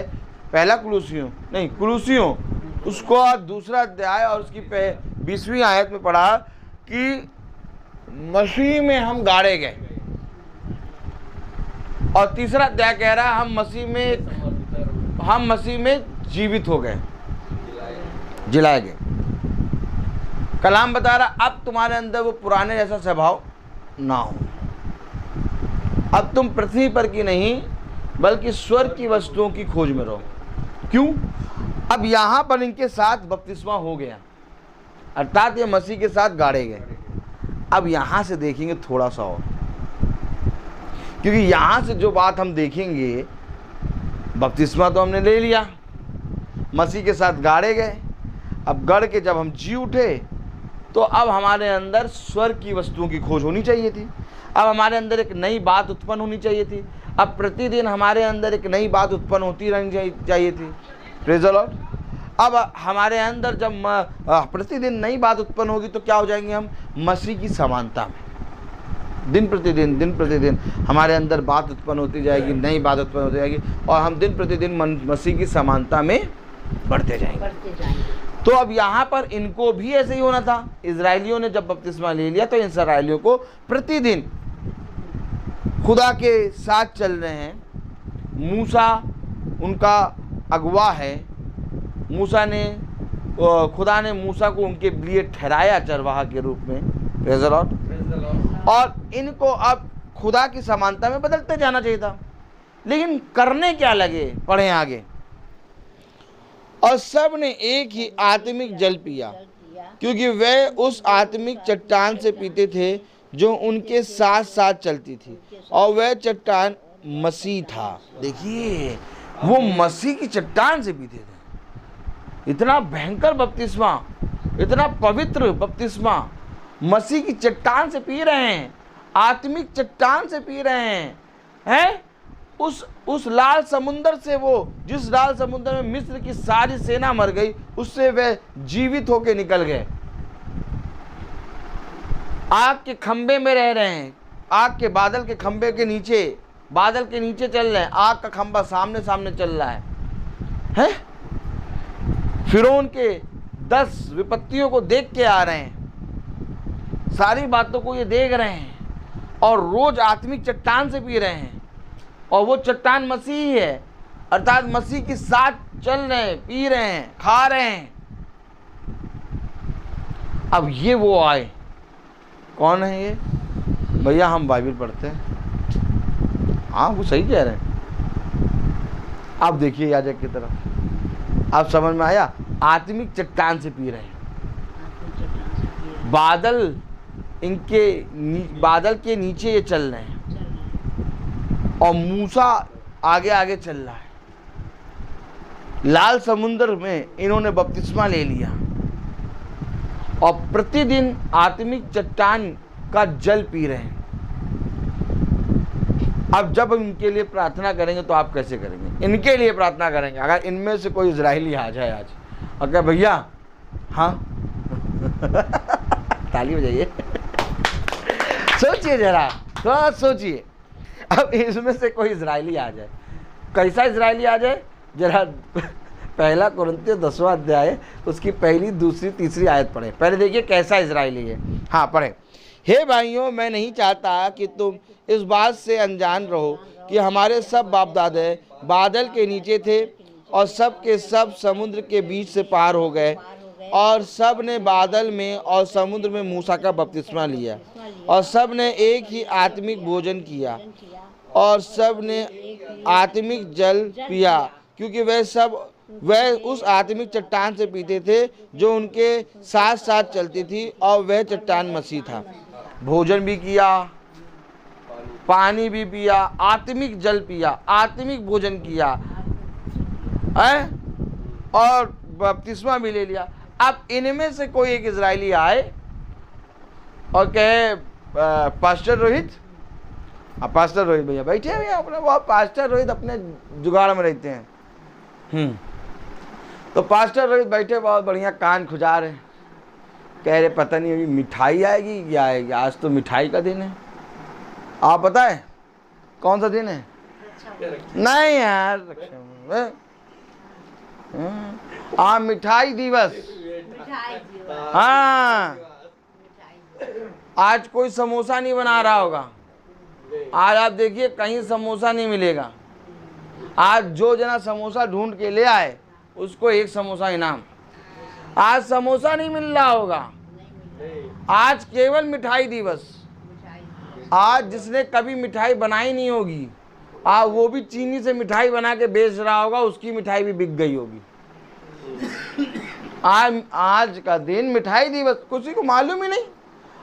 पहला कुलूसियों नहीं कुलूसियों उसको दूसरा अध्याय और उसकी 20वीं आयत में पढ़ा कि मसीह में हम गाड़े गए, और तीसरा अध्याय कह रहा है हम मसीह में जीवित हो गए, जिलाए गए। कलाम बता रहा अब तुम्हारे अंदर वो पुराने जैसा स्वभाव ना हो। अब तुम पृथ्वी पर की नहीं बल्कि स्वर्ग की वस्तुओं की खोज में रहो। क्यों? अब यहाँ पर इनके साथ बपतिस्मा हो गया, अर्थात ये मसीह के साथ गाड़े गए। अब यहाँ से देखेंगे थोड़ा सा और, क्योंकि यहाँ से जो बात हम देखेंगे, बपतिस्मा तो हमने ले लिया, मसीह के साथ गाड़े गए। अब गड़ के जब हम जी उठे तो अब हमारे अंदर स्वर्ग की वस्तुओं की खोज होनी चाहिए थी। अब हमारे अंदर एक नई बात उत्पन्न होनी चाहिए थी। अब प्रतिदिन हमारे अंदर एक नई बात उत्पन्न होती रहनी चाहिए थी। Praise the Lord. अब हमारे अंदर जब प्रतिदिन नई बात उत्पन्न होगी तो क्या हो जाएंगे हम? मसीह की समानता में। दिन प्रतिदिन हमारे अंदर बात उत्पन्न होती जाएगी, नई बात उत्पन्न होती जाएगी, और हम दिन प्रतिदिन मसीह की समानता में बढ़ते जाएंगे। तो अब यहाँ पर इनको भी ऐसे ही होना था। इजराइलियों ने जब बपतिस्मा ले लिया तो इजराइलियों को प्रतिदिन खुदा के साथ चल रहे हैं। मूसा उनका अगुवा है। खुदा ने मूसा को उनके लिए ठहराया चरवाहा के रूप में। Praise the Lord. और इनको अब खुदा की समानता में बदलते जाना चाहिए था, लेकिन करने क्या लगे? पढ़ें आगे। और सब ने एक ही आत्मिक जल पिया, क्योंकि वे उस आत्मिक चट्टान से पीते थे जो उनके साथ साथ चलती थी, और वह चट्टान मसीह था। देखिए, वो मसीह की चट्टान से पीते थे। इतना भयंकर बपतिस्मा, इतना पवित्र बपतिस्मा, मसीह की चट्टान से पी रहे हैं, आत्मिक चट्टान से पी रहे हैं। उस लाल समुंदर से, वो जिस लाल समुंदर में मिस्र की सारी सेना मर गई, उससे वे जीवित होकर निकल गए। आग के खंबे में रह रहे हैं, आग के बादल के खंबे के नीचे, बादल के नीचे चल रहे हैं, आग का खंबा सामने सामने चल रहा है? फिरौन के 10 विपत्तियों को देख के आ रहे हैं, सारी बातों को ये देख रहे हैं, और रोज आत्मिक चट्टान से पी रहे हैं, और वो चट्टान मसीह है, अर्थात मसीह के साथ चल रहे हैं, पी रहे हैं, खा रहे हैं। अब ये वो आए, कौन है ये? भैया हम बाइबल पढ़ते हैं। हाँ, वो सही कह रहे हैं। आप देखिए याजक की तरफ, आप समझ में आया? आत्मिक चट्टान से पी रहे हैं। बादल बादल के नीचे ये चल रहे हैं, और मूसा आगे आगे चल रहा है। लाल समुद्र में इन्होंने बपतिस्मा ले लिया, और प्रतिदिन आत्मिक चट्टान का जल पी रहे हैं। अब जब इनके लिए प्रार्थना करेंगे तो आप कैसे करेंगे? इनके लिए प्रार्थना करेंगे। अगर इनमें से कोई इजराइली आ जाए आज और कहे भैया, हाँ ताली बजाइए, सोचिए जरा, थोड़ा सोचिए। अब इसमें से कोई इजराइली आ जाए, कैसा इजराइली आ जाए? जरा पहला कुरिन्थियों 10वां अध्याय उसकी पहली, दूसरी, तीसरी आयत पढ़े। पहले देखिए कैसा इजराइली है। हाँ, पढ़े। हे भाइयों, मैं नहीं चाहता कि तुम इस बात से अनजान रहो कि हमारे सब बाप दादे बादल के नीचे थे, और सब के सब समुद्र के बीच से पार हो गए, और सब ने बादल में और समुद्र में मूसा का बपतिस्मा लिया, और सब ने एक ही आत्मिक भोजन किया, और सब ने आत्मिक जल पिया, क्योंकि वह उस आत्मिक चट्टान से पीते थे जो उनके साथ साथ चलती थी, और वह चट्टान मसीह था। भोजन भी किया, पानी भी पिया, आत्मिक जल पिया, आत्मिक भोजन किया है, और बपतिस्मा भी ले लिया। अब इनमें से कोई एक इजराइली आए और कहे पास्टर रोहित, पास्टर रोहित भैया बैठे हैं अपने, वो पास्टर रोहित अपने जुगाड़ में रहते हैं। तो पास्टर रोहित बैठे बहुत बढ़िया कान खुजा रहे, कह रहे पता नहीं अभी मिठाई आएगी क्या आएगी, आज तो मिठाई का दिन है। आप पता है कौन सा दिन है? नहीं यार, मिठाई दिवस। हाँ, आज कोई समोसा नहीं बना रहा होगा। आज आप देखिए कहीं समोसा नहीं मिलेगा। आज जो जना समोसा ढूंढ के ले आए उसको 1 समोसा इनाम। आज समोसा नहीं मिल रहा होगा, आज केवल मिठाई दिवस। आज जिसने कभी मिठाई बनाई नहीं होगी, आज वो भी चीनी से मिठाई बना के बेच रहा होगा, उसकी मिठाई भी बिक गई होगी। आज का दिन मिठाई दिवस, किसी को मालूम ही नहीं।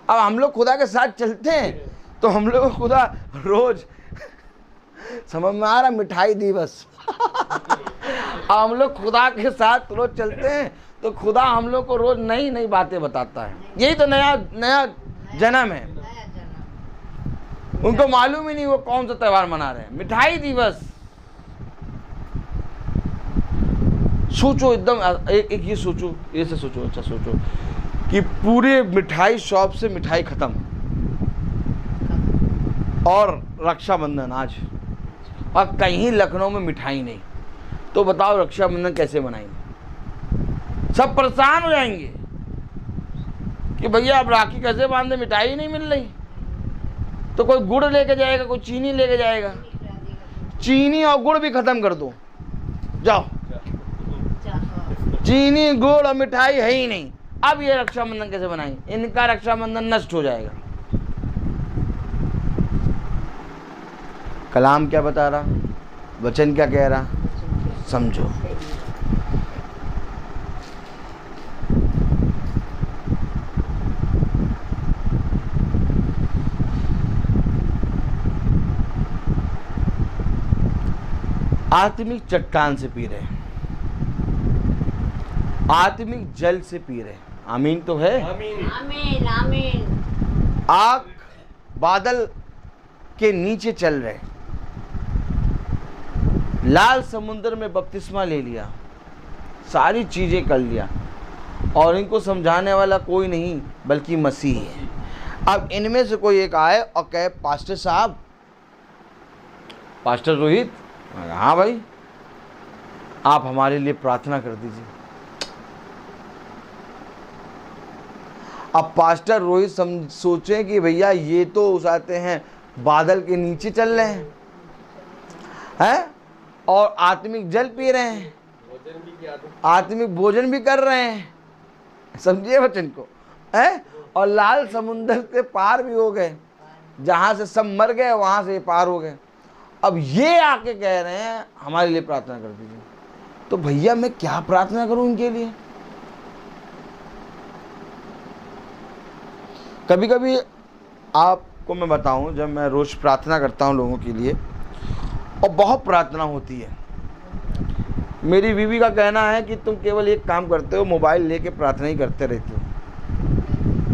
अब हम लोग खुदा के साथ चलते हैं तो हम लोग को खुदा रोज समझ में आ रहा, मिठाई दिवस। अब हम लोग खुदा के साथ रोज चलते हैं तो खुदा हम लोग को रोज नई नई बातें बताता है। यही तो नया नया जन्म है। उनको मालूम ही नहीं वो कौन सा त्योहार मना रहे हैं, मिठाई दिवस। सोचो एकदम एक ये सोचो, ऐसे सोचो, अच्छा सोचो कि पूरे मिठाई शॉप से मिठाई खत्म और रक्षाबंधन आज, और कहीं लखनऊ में मिठाई नहीं, तो बताओ रक्षाबंधन कैसे मनाएंगे? सब परेशान हो जाएंगे कि भैया अब राखी कैसे बांधे, मिठाई नहीं मिल रही। तो कोई गुड़ लेके जाएगा, कोई चीनी लेके जाएगा। चीनी और गुड़ भी खत्म कर दो, जाओ। चीनी गुड़ और मिठाई है ही नहीं। अब ये रक्षाबंधन कैसे बनाएंगे? इनका रक्षाबंधन नष्ट हो जाएगा। कलाम क्या बता रहा, वचन क्या कह रहा, समझो। आत्मिक चट्टान से पी रहे, आत्मिक जल से पी रहे। आमीन तो है। आमीन आमीन। आग बादल के नीचे चल रहे, लाल समुद्र में बपतिस्मा ले लिया, सारी चीजें कर लिया, और इनको समझाने वाला कोई नहीं बल्कि मसीह है। अब इनमें से कोई एक आए और कहे, पास्टर साहब, पास्टर रोहित, हाँ भाई, आप हमारे लिए प्रार्थना कर दीजिए। अब पास्टर रोहित सोचें कि भैया ये तो उसाते हैं बादल के नीचे चल रहे हैं और आत्मिक जल पी रहे हैं, आत्मिक भोजन भी कर रहे हैं, समझिए वचन को, हैं, और लाल समुद्र के पार भी हो गए, जहां से सब मर गए वहां से पार हो गए। अब ये आके कह रहे हैं हमारे लिए प्रार्थना कर दीजिए। तो भैया मैं क्या प्रार्थना करूं इनके लिए? कभी कभी आपको मैं बताऊं, जब मैं रोज प्रार्थना करता हूं लोगों के लिए, और बहुत प्रार्थना होती है, मेरी बीवी का कहना है कि तुम केवल एक काम करते हो, मोबाइल लेके प्रार्थना ही करते रहते हो,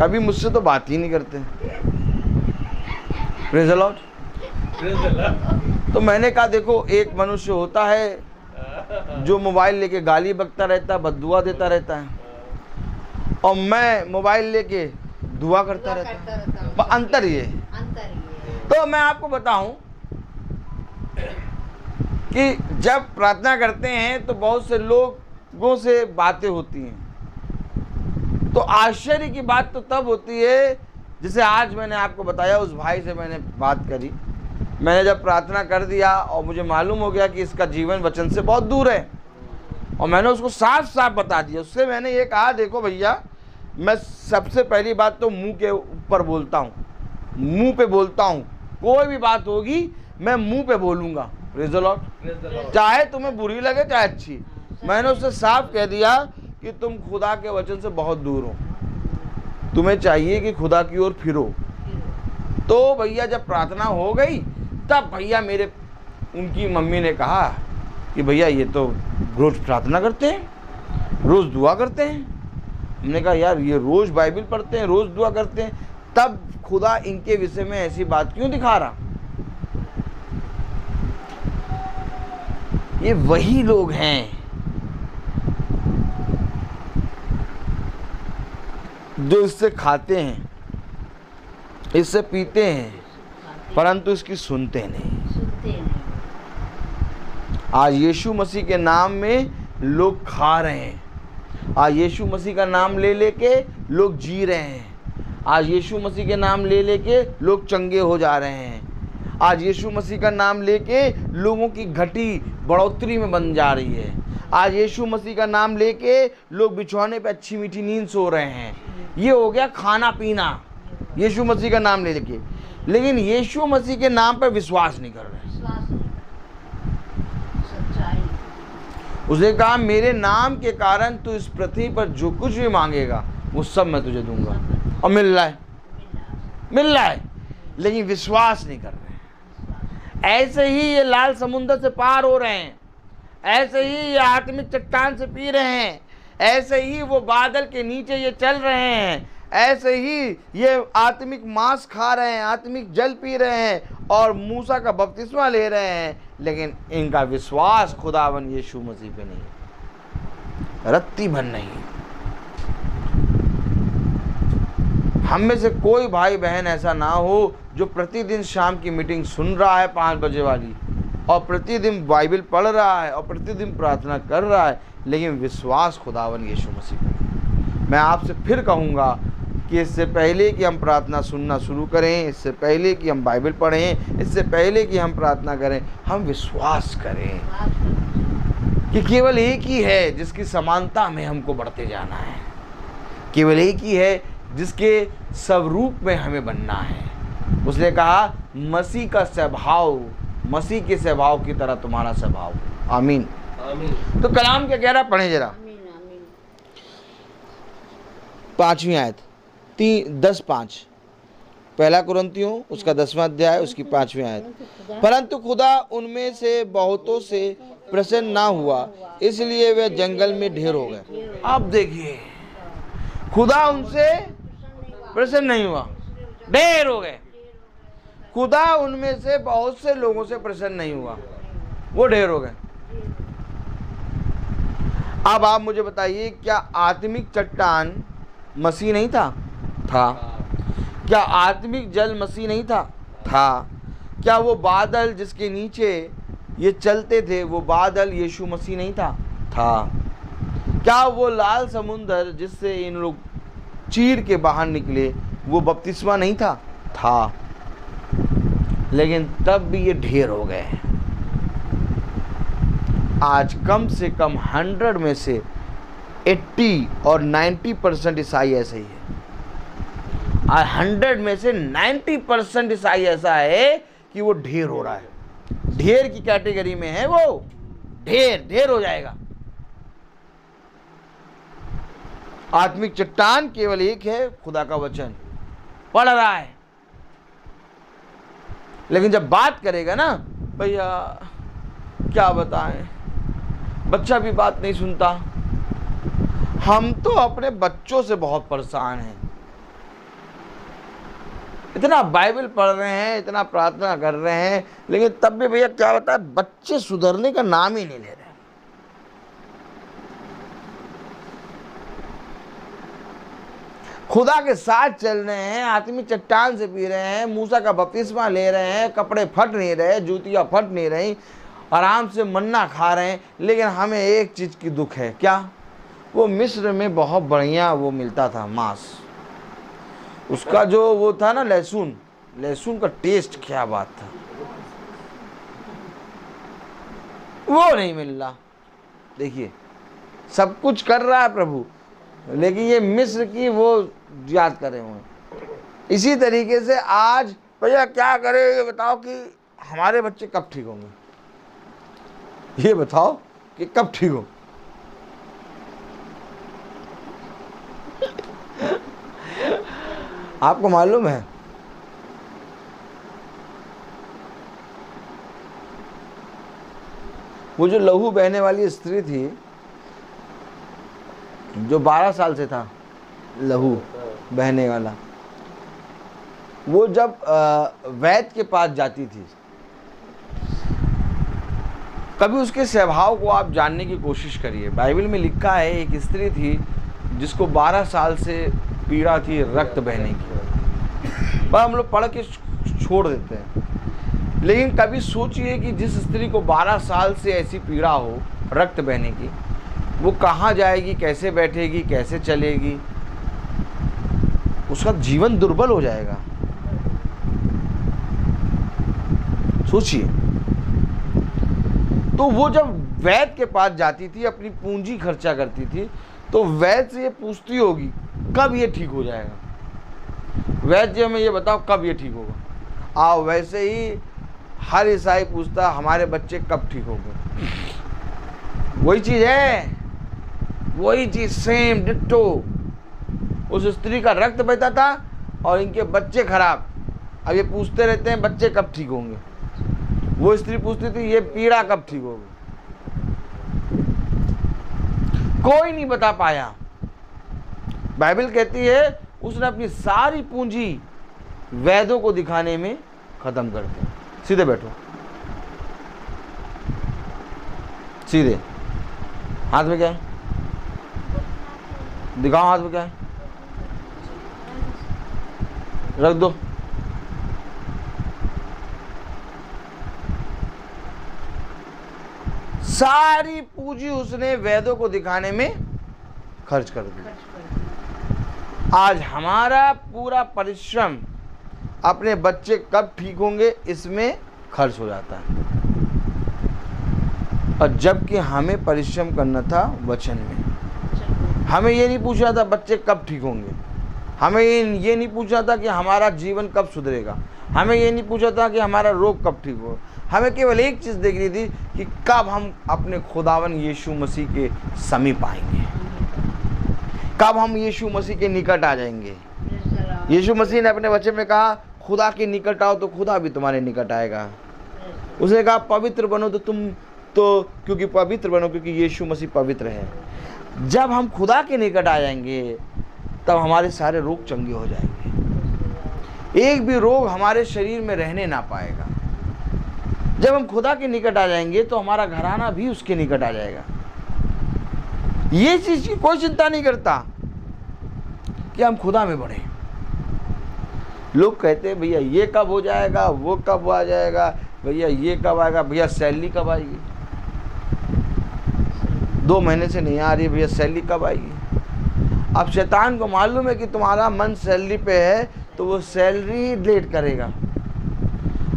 कभी मुझसे तो बात ही नहीं करते। Praise the Lord. तो मैंने कहा देखो, एक मनुष्य होता है जो मोबाइल लेके गाली बकता रहता है, बद्दुआ देता रहता है, और मैं मोबाइल लेके दुआ करता रहता है। अंतर ये। तो मैं आपको बताऊं कि जब प्रार्थना करते हैं तो बहुत से लोगों से बातें होती हैं, तो आश्चर्य की बात तो तब होती है, जैसे आज मैंने आपको बताया, उस भाई से मैंने बात करी, मैंने जब प्रार्थना कर दिया और मुझे मालूम हो गया कि इसका जीवन वचन से बहुत दूर है, और मैंने उसको साफ साफ बता दिया। उससे मैंने ये कहा, देखो भैया, मैं सबसे पहली बात तो मुंह के ऊपर बोलता हूँ, मुंह पे बोलता हूँ, कोई भी बात होगी मैं मुंह पे बोलूँगा। Praise the Lord. चाहे तुम्हें बुरी लगे चाहे अच्छी। मैंने उससे साफ कह दिया कि तुम खुदा के वचन से बहुत दूर हो, तुम्हें चाहिए कि खुदा की ओर फिरो। तो भैया जब प्रार्थना हो गई, तब भैया मेरे उनकी मम्मी ने कहा कि भैया ये तो रोज़ प्रार्थना करते हैं, रोज़ दुआ करते हैं। हमने कहा यार ये रोज़ बाइबल पढ़ते हैं, रोज़ दुआ करते हैं, तब खुदा इनके विषय में ऐसी बात क्यों दिखा रहा? ये वही लोग हैं जो इससे खाते हैं, इससे पीते हैं, परंतु इसकी सुनते नहीं। आज यीशु मसीह के नाम में लोग खा रहे हैं, आज यीशु मसीह का नाम ले लेके लोग जी रहे हैं, आज यीशु मसीह के नाम ले लेके लोग चंगे हो जा रहे हैं, आज यीशु मसीह का नाम लेके लोगों की घटी बढ़ोतरी में बन जा रही है, आज यीशु मसीह का नाम लेके लोग बिछौने पे अच्छी मीठी नींद सो रहे हैं। ये हो गया खाना पीना यीशु मसीह का नाम ले लेके, लेकिन यीशु मसीह के नाम पर विश्वास नहीं कर रहे। उसने कहा मेरे नाम के कारण तू इस पृथ्वी पर जो कुछ भी मांगेगा वो सब मैं तुझे दूंगा, और मिल रहा है, लेकिन विश्वास नहीं कर रहे। ऐसे ही ये लाल समुद्र से पार हो रहे हैं, ऐसे ही ये आत्मिक चट्टान से पी रहे हैं, ऐसे ही वो बादल के नीचे ये चल रहे हैं, ऐसे ही ये आत्मिक मांस खा रहे हैं, आत्मिक जल पी रहे हैं और मूसा का बपतिस्मा ले रहे हैं, लेकिन इनका विश्वास खुदावन यीशु मसीह पे नहीं है, रत्ती भर नहीं। हम में से कोई भाई बहन ऐसा ना हो जो प्रतिदिन शाम की मीटिंग सुन रहा है 5 बजे वाली, और प्रतिदिन बाइबल पढ़ रहा है और प्रतिदिन प्रार्थना कर रहा है, लेकिन विश्वास खुदावन यीशु मसीह पे नहीं। मैं आपसे फिर कहूँगा कि इससे पहले कि हम प्रार्थना सुनना शुरू करें, इससे पहले कि हम बाइबल पढ़ें, इससे पहले कि हम प्रार्थना करें, हम विश्वास करें कि केवल एक ही है जिसकी समानता में हमको बढ़ते जाना है, केवल एक ही है जिसके स्वरूप में हमें बनना है। उसने कहा मसीह का स्वभाव, मसीह के स्वभाव की तरह तुम्हारा स्वभाव। आमीन, आमीन। तो कलाम क्या कह रहा, पढ़े जरा 5वीं आयत 10:5, पहला कुरिन्थियों उसका 10वां अध्याय उसकी 5वीं आयत। परंतु खुदा उनमें से बहुतों से प्रसन्न ना हुआ, इसलिए वे जंगल में ढेर हो गए। अब देखिए, खुदा उनसे प्रसन्न नहीं हुआ, ढेर हो गए। खुदा उनमें से बहुत से लोगों से प्रसन्न नहीं हुआ, वो ढेर हो गए। अब आप मुझे बताइए, क्या आत्मिक चट्टान मसीह नहीं था? था। क्या आत्मिक जल मसीह नहीं था? था। क्या वो बादल जिसके नीचे ये चलते थे वो बादल यीशु मसीह नहीं था? था। क्या वो लाल समुंदर जिससे इन लोग चीर के बाहर निकले वो बपतिस्मा नहीं था? था। लेकिन तब भी ये ढेर हो गए। आज कम से कम 100 में से 80 और 90% ईसाई ऐसे ही है। और 100 में से 90% ईसाई ऐसा है कि वो ढेर हो रहा है, ढेर की कैटेगरी में है, वो ढेर हो जाएगा। आत्मिक चट्टान केवल एक है, खुदा का वचन पढ़ रहा है, लेकिन जब बात करेगा ना, भैया क्या बताएं, बच्चा भी बात नहीं सुनता। हम तो अपने बच्चों से बहुत परेशान हैं, इतना बाइबल पढ़ रहे हैं, इतना प्रार्थना कर रहे हैं, लेकिन तब भी भैया क्या होता है, बच्चे सुधरने का नाम ही नहीं ले रहे। खुदा के साथ चल रहे हैं, आत्मिक चट्टान से पी रहे हैं, मूसा का बपतिस्मा ले रहे हैं, कपड़े फट नहीं रहे, जूतियाँ फट नहीं रही, आराम से मन्ना खा रहे हैं, लेकिन हमें एक चीज़ की दुख है। क्या? वो मिस्र में बहुत बढ़िया वो मिलता था मांस, उसका जो वो था ना लहसुन का टेस्ट क्या बात था, वो नहीं मिल रहा। देखिए, सब कुछ कर रहा है प्रभु, लेकिन ये मिस्र की वो याद करे हुए। इसी तरीके से आज भैया क्या करें, ये बताओ कि हमारे बच्चे कब ठीक होंगे, ये बताओ कि कब ठीक हो। आपको मालूम है वो जो लहू बहने वाली स्त्री थी, जो 12 साल से था लहू बहने वाला, वो जब वैद्य के पास जाती थी, कभी उसके स्वभाव को आप जानने की कोशिश करिए। बाइबल में लिखा है एक स्त्री थी जिसको 12 साल से पीड़ा थी रक्त बहने की, पर हम लोग पढ़ के छोड़ देते हैं, लेकिन कभी सोचिए कि जिस स्त्री को 12 साल से ऐसी पीड़ा हो रक्त बहने की, वो कहाँ जाएगी, कैसे बैठेगी, कैसे चलेगी, उसका जीवन दुर्बल हो जाएगा। सोचिए। तो वो जब वैद्य के पास जाती थी, अपनी पूंजी खर्चा करती थी, तो वैद्य से ये पूछती होगी कब ये ठीक हो जाएगा। वैद्य जी हमें ये बताओ कब ये ठीक होगा। आओ, वैसे ही हर ईसाई पूछता हमारे बच्चे कब ठीक होंगे। वही चीज है, वही चीज सेम डिट्टो। उस स्त्री का रक्त बहता था और इनके बच्चे खराब। अब ये पूछते रहते हैं बच्चे कब ठीक होंगे। वो स्त्री पूछती थी ये पीड़ा कब ठीक होगी। कोई नहीं बता पाया। बाइबल कहती है उसने अपनी सारी पूंजी वैद्यों को दिखाने में खत्म कर दी। सीधे बैठो, सीधे। हाथ में क्या है, दिखाओ हाथ में क्या है, रख दो। सारी पूंजी उसने वैद्यों को दिखाने में खर्च कर दी। आज हमारा पूरा परिश्रम अपने बच्चे कब ठीक होंगे इसमें खर्च हो जाता है, और जबकि हमें परिश्रम करना था वचन में। हमें ये नहीं पूछना था बच्चे कब ठीक होंगे, हमें ये नहीं पूछना था कि हमारा जीवन कब सुधरेगा, हमें ये नहीं पूछा था कि हमारा रोग कब ठीक होगा। हमें केवल एक चीज़ देखनी थी कि कब हम अपने खुदावन यीशु मसीह के समीप आएंगे, कब हम यीशु मसीह के निकट आ जाएंगे। यीशु मसीह ने अपने वचन में कहा खुदा के निकट आओ तो खुदा भी तुम्हारे निकट आएगा। उसने कहा पवित्र बनो तो तुम तो क्योंकि पवित्र बनो क्योंकि यीशु मसीह पवित्र है। जब हम खुदा के निकट आ जाएंगे तब हमारे सारे रोग चंगे हो जाएंगे, एक भी रोग हमारे शरीर में रहने ना पाएगा। जब हम खुदा के निकट आ जाएंगे तो हमारा घराना भी उसके निकट आ जाएगा। ये चीज की कोई चिंता नहीं करता कि हम खुदा में बढ़े। लोग कहते हैं भैया ये कब हो जाएगा, वो कब आ जाएगा, भैया ये कब आएगा, भैया सैलरी कब आएगी, 2 महीने से नहीं आ रही, भैया सैलरी कब आएगी। अब शैतान को मालूम है कि तुम्हारा मन सैलरी पे है तो वो सैलरी लेट करेगा।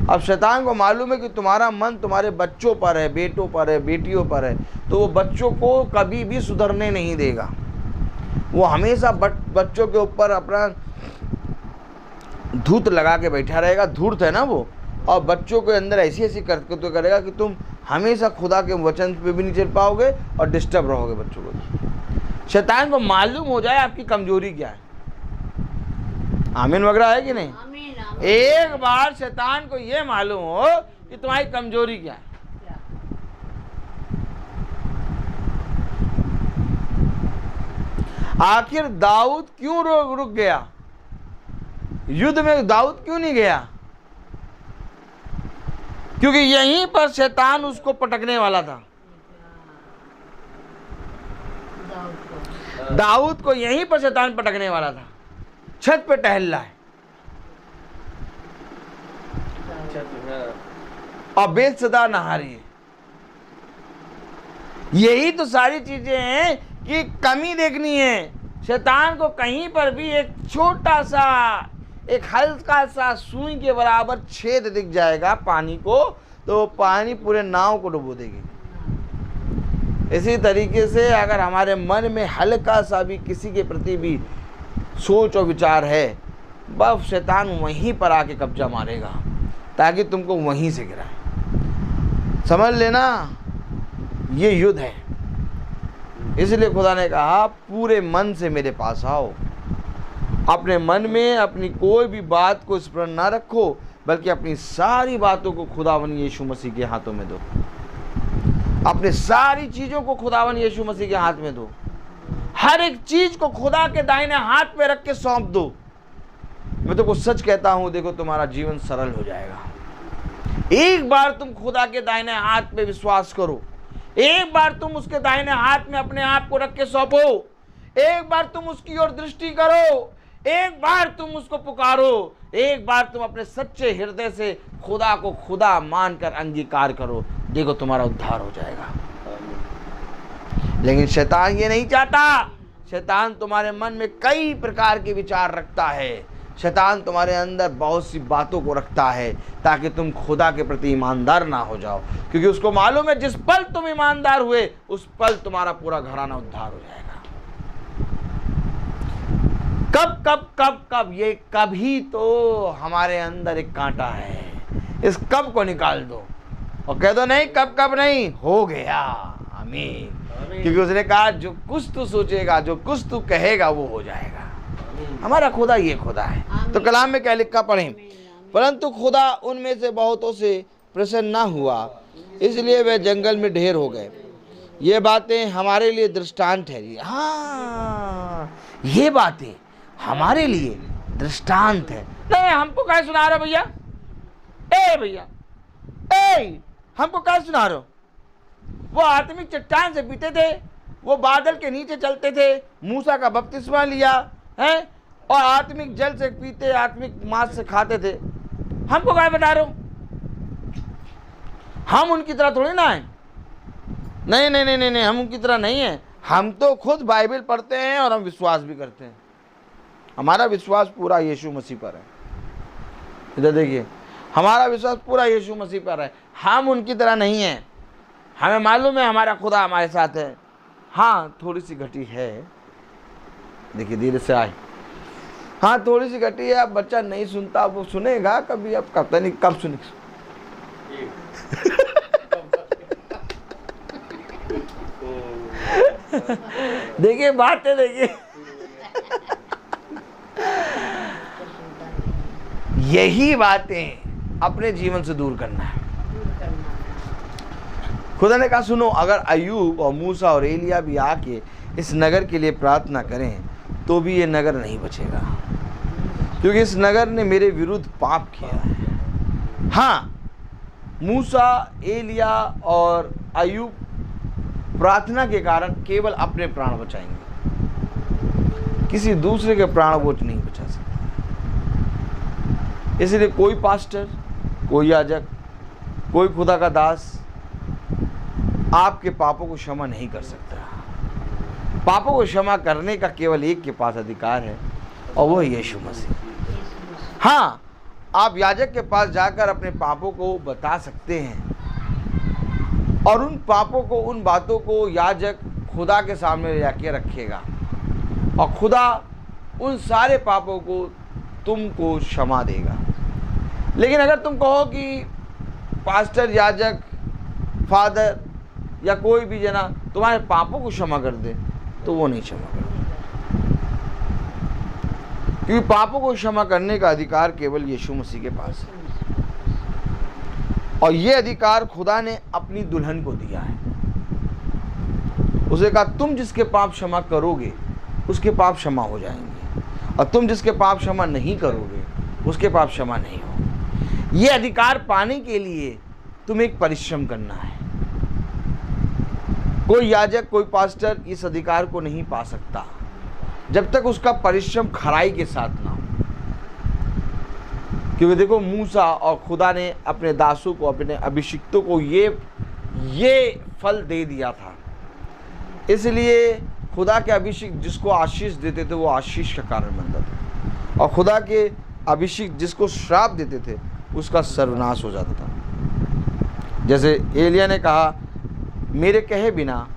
अब शैतान को मालूम है कि तुम्हारा मन तुम्हारे बच्चों पर है, बेटों पर है, बेटियों पर है, तो वो बच्चों को कभी भी सुधरने नहीं देगा। वो हमेशा बच्चों के ऊपर अपना धूत लगा के बैठा रहेगा, धूर्त है ना वो, और बच्चों के अंदर ऐसी ऐसी करतूतें करेगा कि तुम हमेशा खुदा के वचन पे भी नहीं चल पाओगे और डिस्टर्ब रहोगे बच्चों को। शैतान को मालूम हो जाए आपकी कमजोरी क्या है। आमीन वगैरह है कि नहीं? आमीन, आमीन। एक बार शैतान को ये मालूम हो कि तुम्हारी कमजोरी क्या है। आखिर दाऊद क्यों रुक गया? युद्ध में दाऊद क्यों नहीं गया? क्योंकि यहीं पर शैतान उसको पटकने वाला था। दाऊद को यहीं पर शैतान पटकने वाला था। छत पे टहल रहा है और बेतसदा नहा रही है। यही तो सारी चीजें हैं कि कमी देखनी है। शैतान को कहीं पर भी एक छोटा सा, एक हल्का सा सुई के बराबर छेद दिख जाएगा पानी को, तो पानी पूरे नाव को डुबो देगी। इसी तरीके से अगर हमारे मन में हल्का सा भी किसी के प्रति भी सोच और विचार है, बस शैतान वहीं पर आके कब्जा मारेगा ताकि तुमको वहीं से गिराए। समझ लेना ये युद्ध है। इसलिए खुदा ने कहा पूरे मन से मेरे पास आओ। अपने मन में अपनी कोई भी बात को स्मरण ना रखो, बल्कि अपनी सारी बातों को खुदावन यीशु मसीह के हाथों में दो। अपने सारी चीजों को खुदावन यीशु मसीह के हाथ में दो। हर एक चीज को खुदा के दाहिने हाथ पे रख के सौंप दो। मैं तुमको सच कहता हूं, देखो तुम्हारा जीवन सरल हो जाएगा। एक बार तुम खुदा के दाहिने हाथ पे विश्वास करो, एक बार तुम उसके दाहिने हाथ में अपने आप को रख के सौंपो, एक बार तुम उसकी ओर दृष्टि करो, एक बार तुम उसको पुकारो, एक बार तुम अपने सच्चे हृदय से खुदा को खुदा मानकर अंगीकार करो, देखो तुम्हारा उद्धार हो जाएगा। लेकिन शैतान ये नहीं चाहता। शैतान तुम्हारे मन में कई प्रकार के विचार रखता है। शैतान तुम्हारे अंदर बहुत सी बातों को रखता है ताकि तुम खुदा के प्रति ईमानदार ना हो जाओ, क्योंकि उसको मालूम है जिस पल तुम ईमानदार हुए उस पल तुम्हारा पूरा घराना उद्धार हो जाएगा। कब कब कब कब, ये कभी तो हमारे अंदर एक कांटा है, इस कब को निकाल दो और कह दो नहीं कब कब नहीं, हो गया। आमीन। क्योंकि उसने कहा जो कुछ तू सोचेगा, जो कुछ तू कहेगा वो हो जाएगा। हमारा खुदा ये खुदा है। तो कलाम में क्या लिखा पढ़ें, परंतु खुदा उनमें से बहुतों से प्रसन्न ना हुआ, इसलिए वे जंगल में ढेर हो गए। ये बातें हमारे लिए दृष्टांत ठहरी। हाँ, ये बातें हमारे लिए दृष्टांत है। नहीं, हमको क्या सुना रहे हो भैया? भैया हमको क्या सुना रहे हो? वो आत्मिक चट्टान से पीते थे, वो बादल के नीचे चलते थे, मूसा का बपतिस्मा लिया है और आत्मिक जल से पीते, आत्मिक मांस से खाते थे। हमको क्या बता रहे हो? हम उनकी तरह थोड़ी ना है। नहीं नहीं नहीं नहीं नहीं, हम उनकी तरह नहीं है। हम तो खुद बाइबल पढ़ते हैं और हम विश्वास भी करते हैं। हमारा विश्वास पूरा यीशु मसीह पर है। इधर देखिए, हमारा विश्वास पूरा यीशु मसीह पर है। हम उनकी तरह नहीं है। हमें मालूम है हमारा खुदा हमारे साथ है। हाँ, थोड़ी सी घटी है, देखिए धीरे से आए। हाँ, थोड़ी सी घटी है। अब बच्चा नहीं सुनता, वो सुनेगा कभी, अब पता नहीं कब सुनेगा। देखिए बातें, देखिए यही बातें अपने जीवन से दूर करना है। खुदा ने कहा सुनो, अगर अय्यूब और मूसा और एलिया भी आके इस नगर के लिए प्रार्थना करें तो भी ये नगर नहीं बचेगा, क्योंकि इस नगर ने मेरे विरुद्ध पाप किया है। हाँ, मूसा, एलिया और अय्यूब प्रार्थना के कारण केवल अपने प्राण बचाएंगे, किसी दूसरे के प्राण वो नहीं बचा सकते। इसलिए कोई पास्टर, कोई याजक, कोई खुदा का दास आपके पापों को क्षमा नहीं कर सकता। पापों को क्षमा करने का केवल एक के पास अधिकार है और वो है यीशु मसीह। हाँ, आप याजक के पास जाकर अपने पापों को बता सकते हैं और उन पापों को, उन बातों को याजक खुदा के सामने ले जाके रखेगा और खुदा उन सारे पापों को तुमको क्षमा देगा। लेकिन अगर तुम कहो कि पास्टर, याजक, फादर या कोई भी जना तुम्हारे पापों को क्षमा कर दे, तो वो नहीं क्षमा करेगा, क्योंकि पापों को क्षमा करने का अधिकार केवल यीशु मसीह के पास है और ये अधिकार खुदा ने अपनी दुल्हन को दिया है। उसे कहा तुम जिसके पाप क्षमा करोगे उसके पाप क्षमा हो जाएंगे और तुम जिसके पाप क्षमा नहीं करोगे उसके पाप क्षमा नहीं हो। ये अधिकार पाने के लिए तुम्हें एक परिश्रम करना है। कोई याजक, कोई पास्टर इस अधिकार को नहीं पा सकता जब तक उसका परिश्रम खराई के साथ ना हो। क्योंकि देखो, मूसा और खुदा ने अपने दासों को, अपने अभिषिक्तों को ये फल दे दिया था। इसलिए खुदा के अभिषिक्त जिसको आशीष देते थे वो आशीष का कारण बनता था और खुदा के अभिषिक्त जिसको श्राप देते थे उसका सर्वनाश हो जाता था। जैसे एलिया ने कहा, मेरे कहे बिना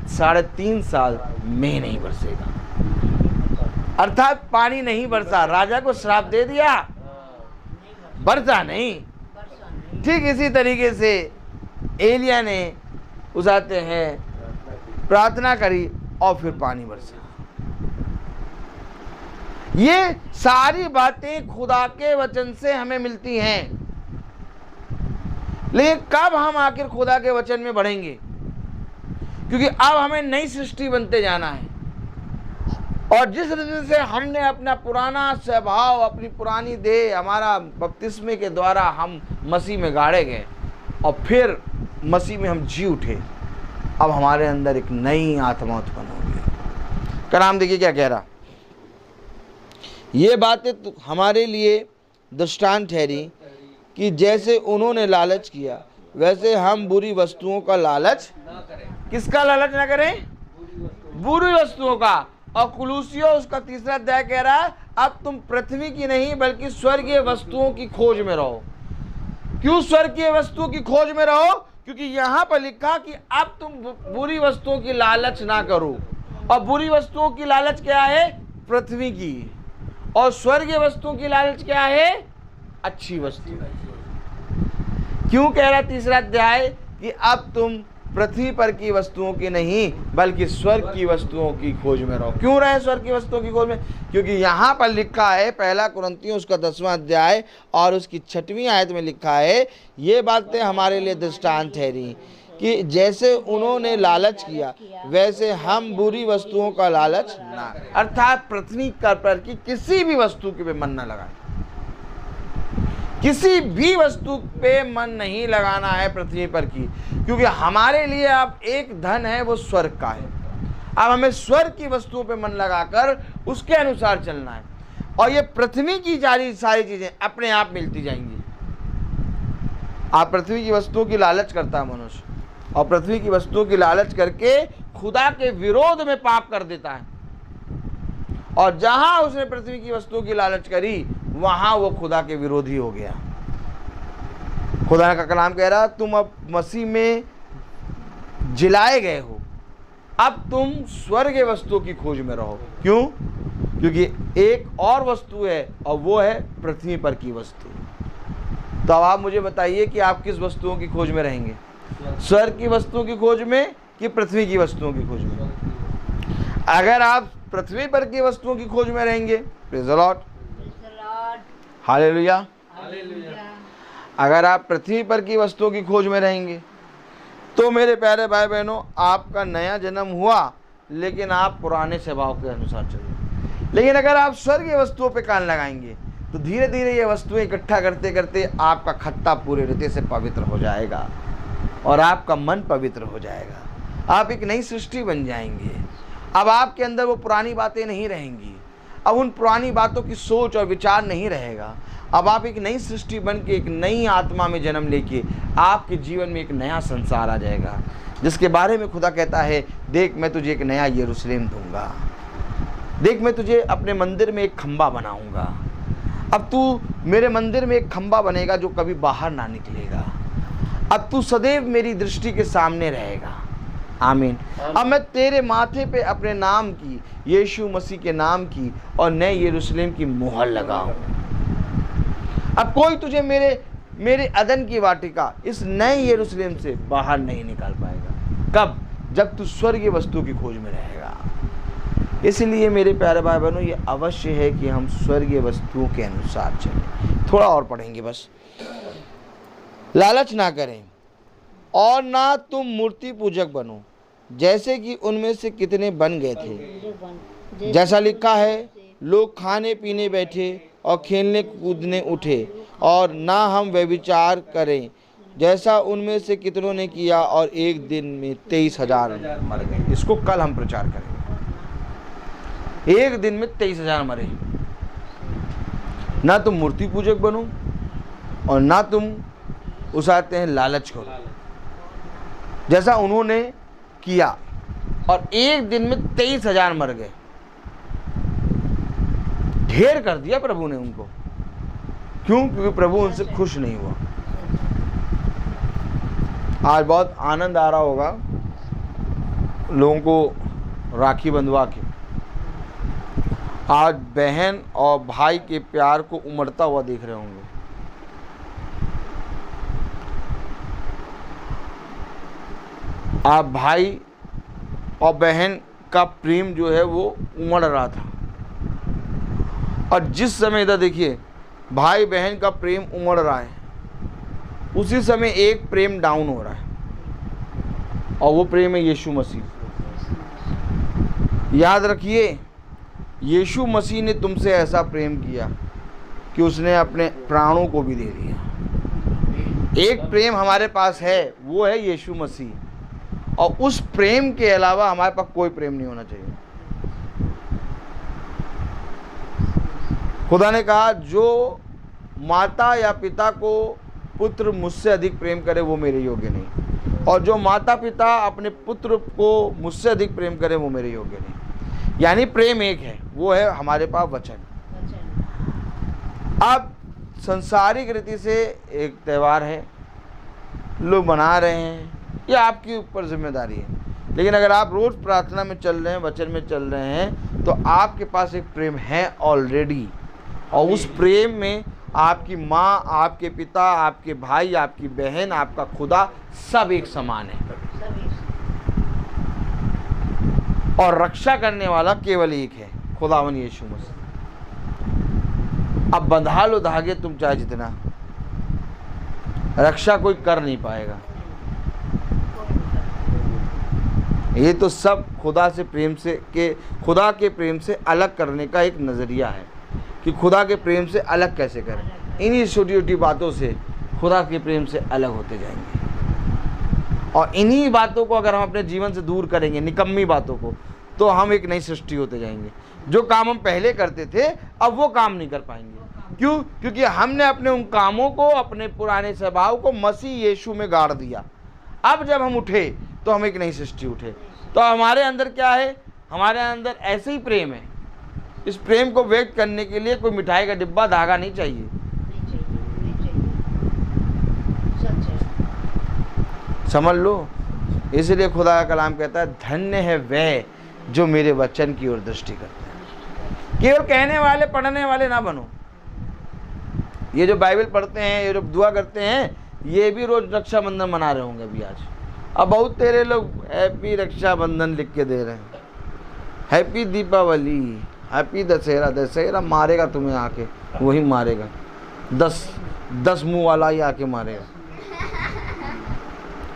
3.5 साल मेघ नहीं बरसेगा, अर्थात पानी नहीं बरसा। राजा को श्राप दे दिया, बरसा नहीं। ठीक इसी तरीके से एलिया ने उसाते हैं प्रार्थना करी और फिर पानी बरसा। ये सारी बातें खुदा के वचन से हमें मिलती हैं। लेकिन कब हम आखिर खुदा के वचन में बढ़ेंगे? क्योंकि अब हमें नई सृष्टि बनते जाना है और जिस रीति से हमने अपना पुराना स्वभाव, अपनी पुरानी देह, हमारा बपतिस्मे के द्वारा हम मसीह में गाड़े गए और फिर मसीह में हम जी उठे, अब हमारे अंदर एक नई आत्मा उत्पन्न होगी। कलाम देखिए क्या कह रहा, ये बातें हमारे लिए दृष्टांत ठहरी कि जैसे उन्होंने लालच किया वैसे हम बुरी वस्तुओं का लालच किसका लालच ना करें? बुरी वस्तुओं का। और कुलूसियों उसका 3रा अध्याय कह रहा है अब तुम पृथ्वी की नहीं बल्कि स्वर्गीय वस्तुओं की खोज में रहो। क्यों स्वर्गीय वस्तुओं की खोज में रहो? क्योंकि यहां पर लिखा कि अब तुम बुरी वस्तुओं की लालच ना करो। और बुरी वस्तुओं की लालच क्या है? पृथ्वी की। और स्वर्गीय वस्तुओं की लालच क्या है? अच्छी वस्तु। क्यों कह रहा 3रा अध्याय कि अब तुम पृथ्वी पर की वस्तुओं की नहीं बल्कि स्वर्ग की वस्तुओं की खोज में रहो। क्यों रहे स्वर्ग की वस्तुओं की खोज में? क्योंकि यहाँ पर लिखा है 1 कुरिन्थियों उसका 10वां अध्याय और उसकी 6वीं आयत में लिखा है ये बातें हमारे लिए दृष्टांत ठहरी कि जैसे उन्होंने लालच किया वैसे हम बुरी वस्तुओं का लालच ना, अर्थात पृथ्वी पर की किसी भी वस्तु के पे मन न लगाए। किसी भी वस्तु पे मन नहीं लगाना है पृथ्वी पर की, क्योंकि हमारे लिए अब एक धन है वो स्वर्ग का है। अब हमें स्वर्ग की वस्तुओं पे मन लगाकर उसके अनुसार चलना है। और ये पृथ्वी की सारी चीजें अपने आप मिलती जाएंगी। आप पृथ्वी की वस्तुओं की लालच करता है मनुष्य, और पृथ्वी की वस्तुओं की लालच करके खुदा के विरोध में पाप कर देता है। और जहां उसने पृथ्वी की वस्तुओं की लालच करी वहां वो खुदा के विरोधी हो गया। खुदा का कलाम कह रहा तुम अब मसीह में जिलाए गए हो, अब तुम स्वर्गीय वस्तुओं की खोज में रहो। क्यों? क्योंकि एक और वस्तु है और वो है पृथ्वी पर की वस्तु। तो अब आप मुझे बताइए कि आप किस वस्तुओं की खोज में रहेंगे? स्वर्ग की वस्तुओं की खोज में कि पृथ्वी की वस्तुओं की खोज में? अगर आप पृथ्वी पर की वस्तुओं की खोज में रहेंगे, प्रेज़ द लॉर्ड, हालेलुया। अगर आप पृथ्वी पर की वस्तुओं की खोज में रहेंगे तो मेरे प्यारे भाई बहनों आपका नया जन्म हुआ लेकिन आप पुराने स्वभाव के अनुसार चले। लेकिन अगर आप स्वर्गीय वस्तुओं पे कान लगाएंगे तो धीरे धीरे ये वस्तुएं इकट्ठा करते करते आपका खत्ता पूरे रीति से पवित्र हो जाएगा और आपका मन पवित्र हो जाएगा। आप एक नई सृष्टि बन जाएंगे। अब आपके अंदर वो पुरानी बातें नहीं रहेंगी, अब उन पुरानी बातों की सोच और विचार नहीं रहेगा। अब आप एक नई सृष्टि बन के एक नई आत्मा में जन्म लेके आपके जीवन में एक नया संसार आ जाएगा, जिसके बारे में खुदा कहता है देख मैं तुझे एक नया यरूशलेम दूंगा, देख मैं तुझे अपने मंदिर में एक खंबा बनाऊंगा। अब तू मेरे मंदिर में एक खंबा बनेगा जो कभी बाहर ना निकलेगा। अब तू सदैव मेरी दृष्टि के सामने रहेगा। आमीन। अब मैं तेरे माथे पे अपने नाम की, यीशु मसीह के नाम की और नए यरूशलेम की मोहर लगाऊं। अब कोई तुझे मेरे अदन की वाटिका इस नए यरूशलेम से बाहर नहीं निकाल पाएगा। कब? जब तू स्वर्गीय वस्तु की खोज में रहेगा। इसलिए मेरे प्यारे भाई बहनों ये अवश्य है कि हम स्वर्गीय वस्तुओं के अनुसार चलें। थोड़ा और पढ़ेंगे बस। लालच ना करें और ना तुम मूर्ति पूजक बनो जैसे कि उनमें से कितने बन गए थे। जैसा लिखा है लोग खाने पीने बैठे और खेलने कूदने उठे, और ना हम व्यभिचार करें जैसा उनमें से कितनों ने किया और एक दिन में 23,000 मर गए। इसको कल हम प्रचार करेंगे। एक दिन में 23,000 मरे। ना तुम मूर्ति पूजक बनो और ना तुम उसाते हैं लालच करो जैसा उन्होंने किया और एक दिन में 23,000 मर गए। ढेर कर दिया प्रभु ने उनको। क्यों? क्योंकि प्रभु उनसे खुश नहीं हुआ। आज बहुत आनंद आ रहा होगा लोगों को राखी बंधवा के। आज बहन और भाई के प्यार को उमड़ता हुआ देख रहे होंगे। आप भाई और बहन का प्रेम जो है वो उमड़ रहा था, और जिस समय इधर देखिए भाई बहन का प्रेम उमड़ रहा है उसी समय एक प्रेम डाउन हो रहा है, और वो प्रेम है यीशु मसीह। याद रखिए यीशु मसीह ने तुमसे ऐसा प्रेम किया कि उसने अपने प्राणों को भी दे दिया। एक प्रेम हमारे पास है, वो है यीशु मसीह, और उस प्रेम के अलावा हमारे पास कोई प्रेम नहीं होना चाहिए। खुदा ने कहा जो माता या पिता को पुत्र मुझसे अधिक प्रेम करे वो मेरे योग्य नहीं, और जो माता पिता अपने पुत्र को मुझसे अधिक प्रेम करे वो मेरे योग्य नहीं। यानी प्रेम एक है, वो है हमारे पास वचन। अब संसारिक रीति से एक त्यौहार है, लोग मना रहे हैं, ये आपके ऊपर जिम्मेदारी है। लेकिन अगर आप रोज़ प्रार्थना में चल रहे हैं, वचन में चल रहे हैं, तो आपके पास एक प्रेम है ऑलरेडी, और उस प्रेम में आपकी माँ, आपके पिता, आपके भाई, आपकी बहन, आपका खुदा सब एक समान है, और रक्षा करने वाला केवल एक है, खुदावन यीशु मसीह। अब बंधा लो धागे तुम चाहे जितना, रक्षा कोई कर नहीं पाएगा। ये तो सब खुदा से प्रेम से खुदा के प्रेम से अलग करने का एक नज़रिया है कि खुदा के प्रेम से अलग कैसे करें। इन्हीं छोटी छोटी बातों से खुदा के प्रेम से अलग होते जाएंगे, और इन्हीं बातों को अगर हम अपने जीवन से दूर करेंगे, निकम्मी बातों को, तो हम एक नई सृष्टि होते जाएंगे। जो काम हम पहले करते थे अब वो काम नहीं कर पाएंगे। क्यों? क्योंकि हमने अपने उन कामों को, अपने पुराने स्वभाव को मसीह यीशु में गाड़ दिया। अब जब हम उठे तो हम एक नई सृष्टि उठे। तो हमारे अंदर क्या है? हमारे अंदर ऐसे ही प्रेम है। इस प्रेम को व्यक्त करने के लिए कोई मिठाई का डिब्बा, धागा नहीं चाहिए। समझ लो। इसलिए खुदा का कलाम कहता है, धन्य है वह जो मेरे वचन की ओर दृष्टि करते हैं। केवल कहने वाले, पढ़ने वाले ना बनो। ये जो बाइबल पढ़ते हैं, ये जो दुआ करते हैं, ये भी रोज रक्षाबंधन मना रहे होंगे अभी आज। अब बहुत तेरे लोग हैप्पी रक्षाबंधन लिख के दे रहे हैं, हैप्पी दीपावली, हैप्पी दशहरा। दशहरा मारेगा तुम्हें आके, वही मारेगा। 10 मुंह वाला ही आके मारेगा।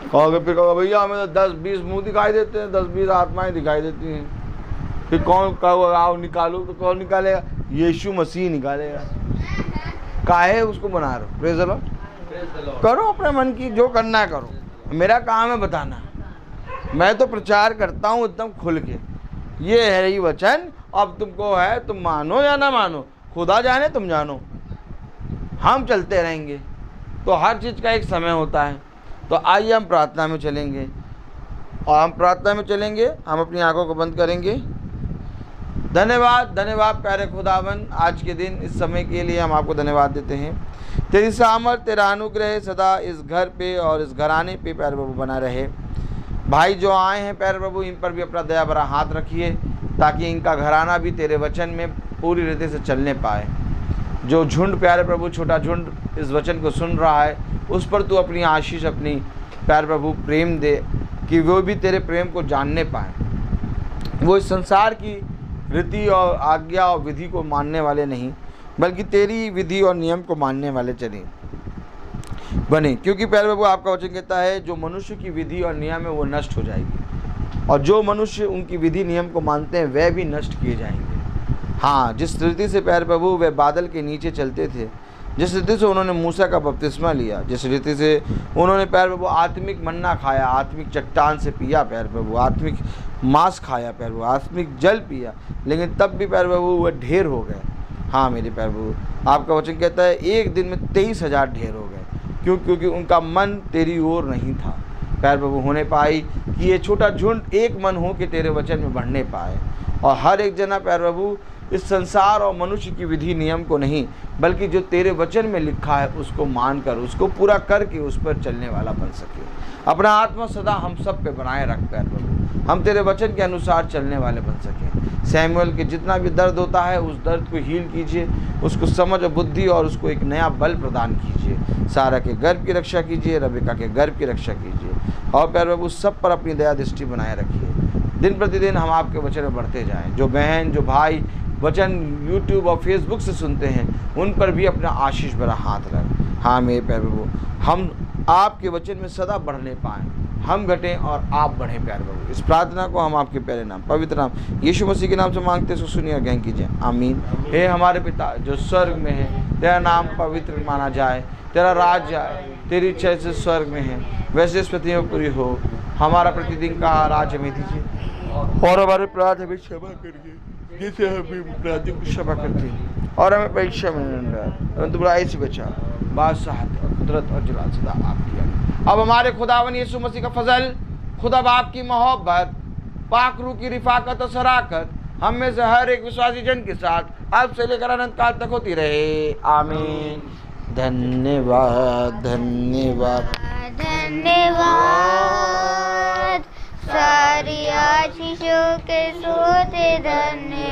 कहोगे, फिर कहोगे भैया हमें तो 10-20 मुंह दिखाई देते हैं, 10-20 आत्माएं दिखाई देती हैं। फिर कौन कहो आओ निकालो, तो कौन निकालेगा? यीशु मसीह निकालेगा। काहे उसको बना रहे हो? Praise the Lord. करो अपने मन की जो करना है करो, मेरा काम है बताना। मैं तो प्रचार करता हूँ एकदम खुल के, ये है ही वचन। अब तुमको है, तुम मानो या ना मानो, खुदा जाने तुम जानो, हम चलते रहेंगे। तो हर चीज़ का एक समय होता है। तो आइए हम प्रार्थना में चलेंगे, और हम प्रार्थना में चलेंगे, हम अपनी आंखों को बंद करेंगे। धन्यवाद, धन्यवाद प्यारे खुदावन, आज के दिन इस समय के लिए हम आपको धन्यवाद देते हैं। तेरी सामर्थ, तेरा अनुग्रह सदा इस घर पे और इस घराने पे प्यारे प्रभु बना रहे। भाई जो आए हैं प्यारे प्रभु, इन पर भी अपना दया भरा हाथ रखिए, ताकि इनका घराना भी तेरे वचन में पूरी रीति से चलने पाए। जो झुंड प्यारे प्रभु, छोटा झुंड इस वचन को सुन रहा है, उस पर तू अपनी आशीष, अपनी प्यारे प्रभु प्रेम दे, कि वो भी तेरे प्रेम को जानने पाए। वो इस संसार की रीति और आज्ञा और विधि को मानने वाले नहीं, बल्कि तेरी विधि और नियम को मानने वाले चले बने। क्योंकि प्यारे प्रभु आपका वचन कहता है, जो मनुष्य की विधि और नियम है वो नष्ट हो जाएगी, और जो मनुष्य उनकी विधि नियम को मानते हैं वह भी नष्ट किए जाएंगे। हाँ, जिस रीति से प्यारे प्रभु वे बादल के नीचे चलते थे, जिस रीति से उन्होंने मूसा का बपतिस्मा लिया, जिस रीति से उन्होंने प्यारे प्रभु आत्मिक मन्ना खाया, आत्मिक चट्टान से पिया प्यारे प्रभु, आत्मिक मांस खाया प्यारे प्रभु, आत्मिक जल पिया, लेकिन तब भी प्यारे प्रभु वह ढेर हो गए। हाँ मेरे प्यारे प्रभु, आपका वचन कहता है एक दिन में 23,000 ढेर हो गए। क्योंकि उनका मन तेरी ओर नहीं था प्यारे प्रभु, होने पाई कि ये छोटा झुंड एक मन हो के तेरे वचन में बढ़ने पाए। और हर एक जना प्यारे प्रभु इस संसार और मनुष्य की विधि नियम को नहीं, बल्कि जो तेरे वचन में लिखा है उसको मानकर, उसको पूरा करके उस पर चलने वाला बन सके। अपना आत्मा सदा हम सब पे बनाए रख प्यारे प्रभु, हम तेरे वचन के अनुसार चलने वाले बन सकें। सैमुअल के जितना भी दर्द होता है, उस दर्द को हील कीजिए, उसको समझ और बुद्धि और उसको एक नया बल प्रदान कीजिए। सारा के गर्भ की रक्षा कीजिए, रबिका के गर्भ की रक्षा कीजिए, और प्यारे प्रभु सब पर अपनी दया दृष्टि बनाए रखिए। दिन प्रतिदिन हम आपके वचन में बढ़ते जाएं। जो बहन, जो भाई वचन यूट्यूब और फेसबुक से सुनते हैं, उन पर भी अपना आशीष भरा हाथ रख। हाँ मेरे प्यारे प्रभु, हम आपके वचन में सदा बढ़ने पाएँ, हम घटें और आप बढ़ें प्यारे प्रभु। इस प्रार्थना को हम आपके प्यारे नाम, पवित्र नाम यीशु मसीह के नाम से मांगते, सो सुनिए और ग्रहण कीजिए, आमीन। हे हमारे पिता जो स्वर्ग में है, तेरा नाम पवित्र माना जाए, तेरा राज्य आए, तेरी इच्छा जैसे स्वर्ग में है वैसे इस पृथ्वी में पूरी हो। हमारा प्रतिदिन का आहार आज हमें दीजिए, और हमारे अपराध हमें क्षमा करिए जैसे हम भी अपराधियों को क्षमा करते हैं, और हमें परीक्षा में न डाल परंतु बुराई से बचा। बादशाह और कुदरत और जलाल सदा आपकी है। अब हमारे खुदावन यीशु मसीह का फजल, खुदा बाप की मोहब्बत, पाक रूह की रिफाकत और शराकत हम में से हर एक विश्वासी जन के साथ अब से लेकर अनंत काल तक होती रहे। आमीन। धन्यवाद धन्यवाद धन्यवाद सारी आशीषों के सोते धन्यवाद।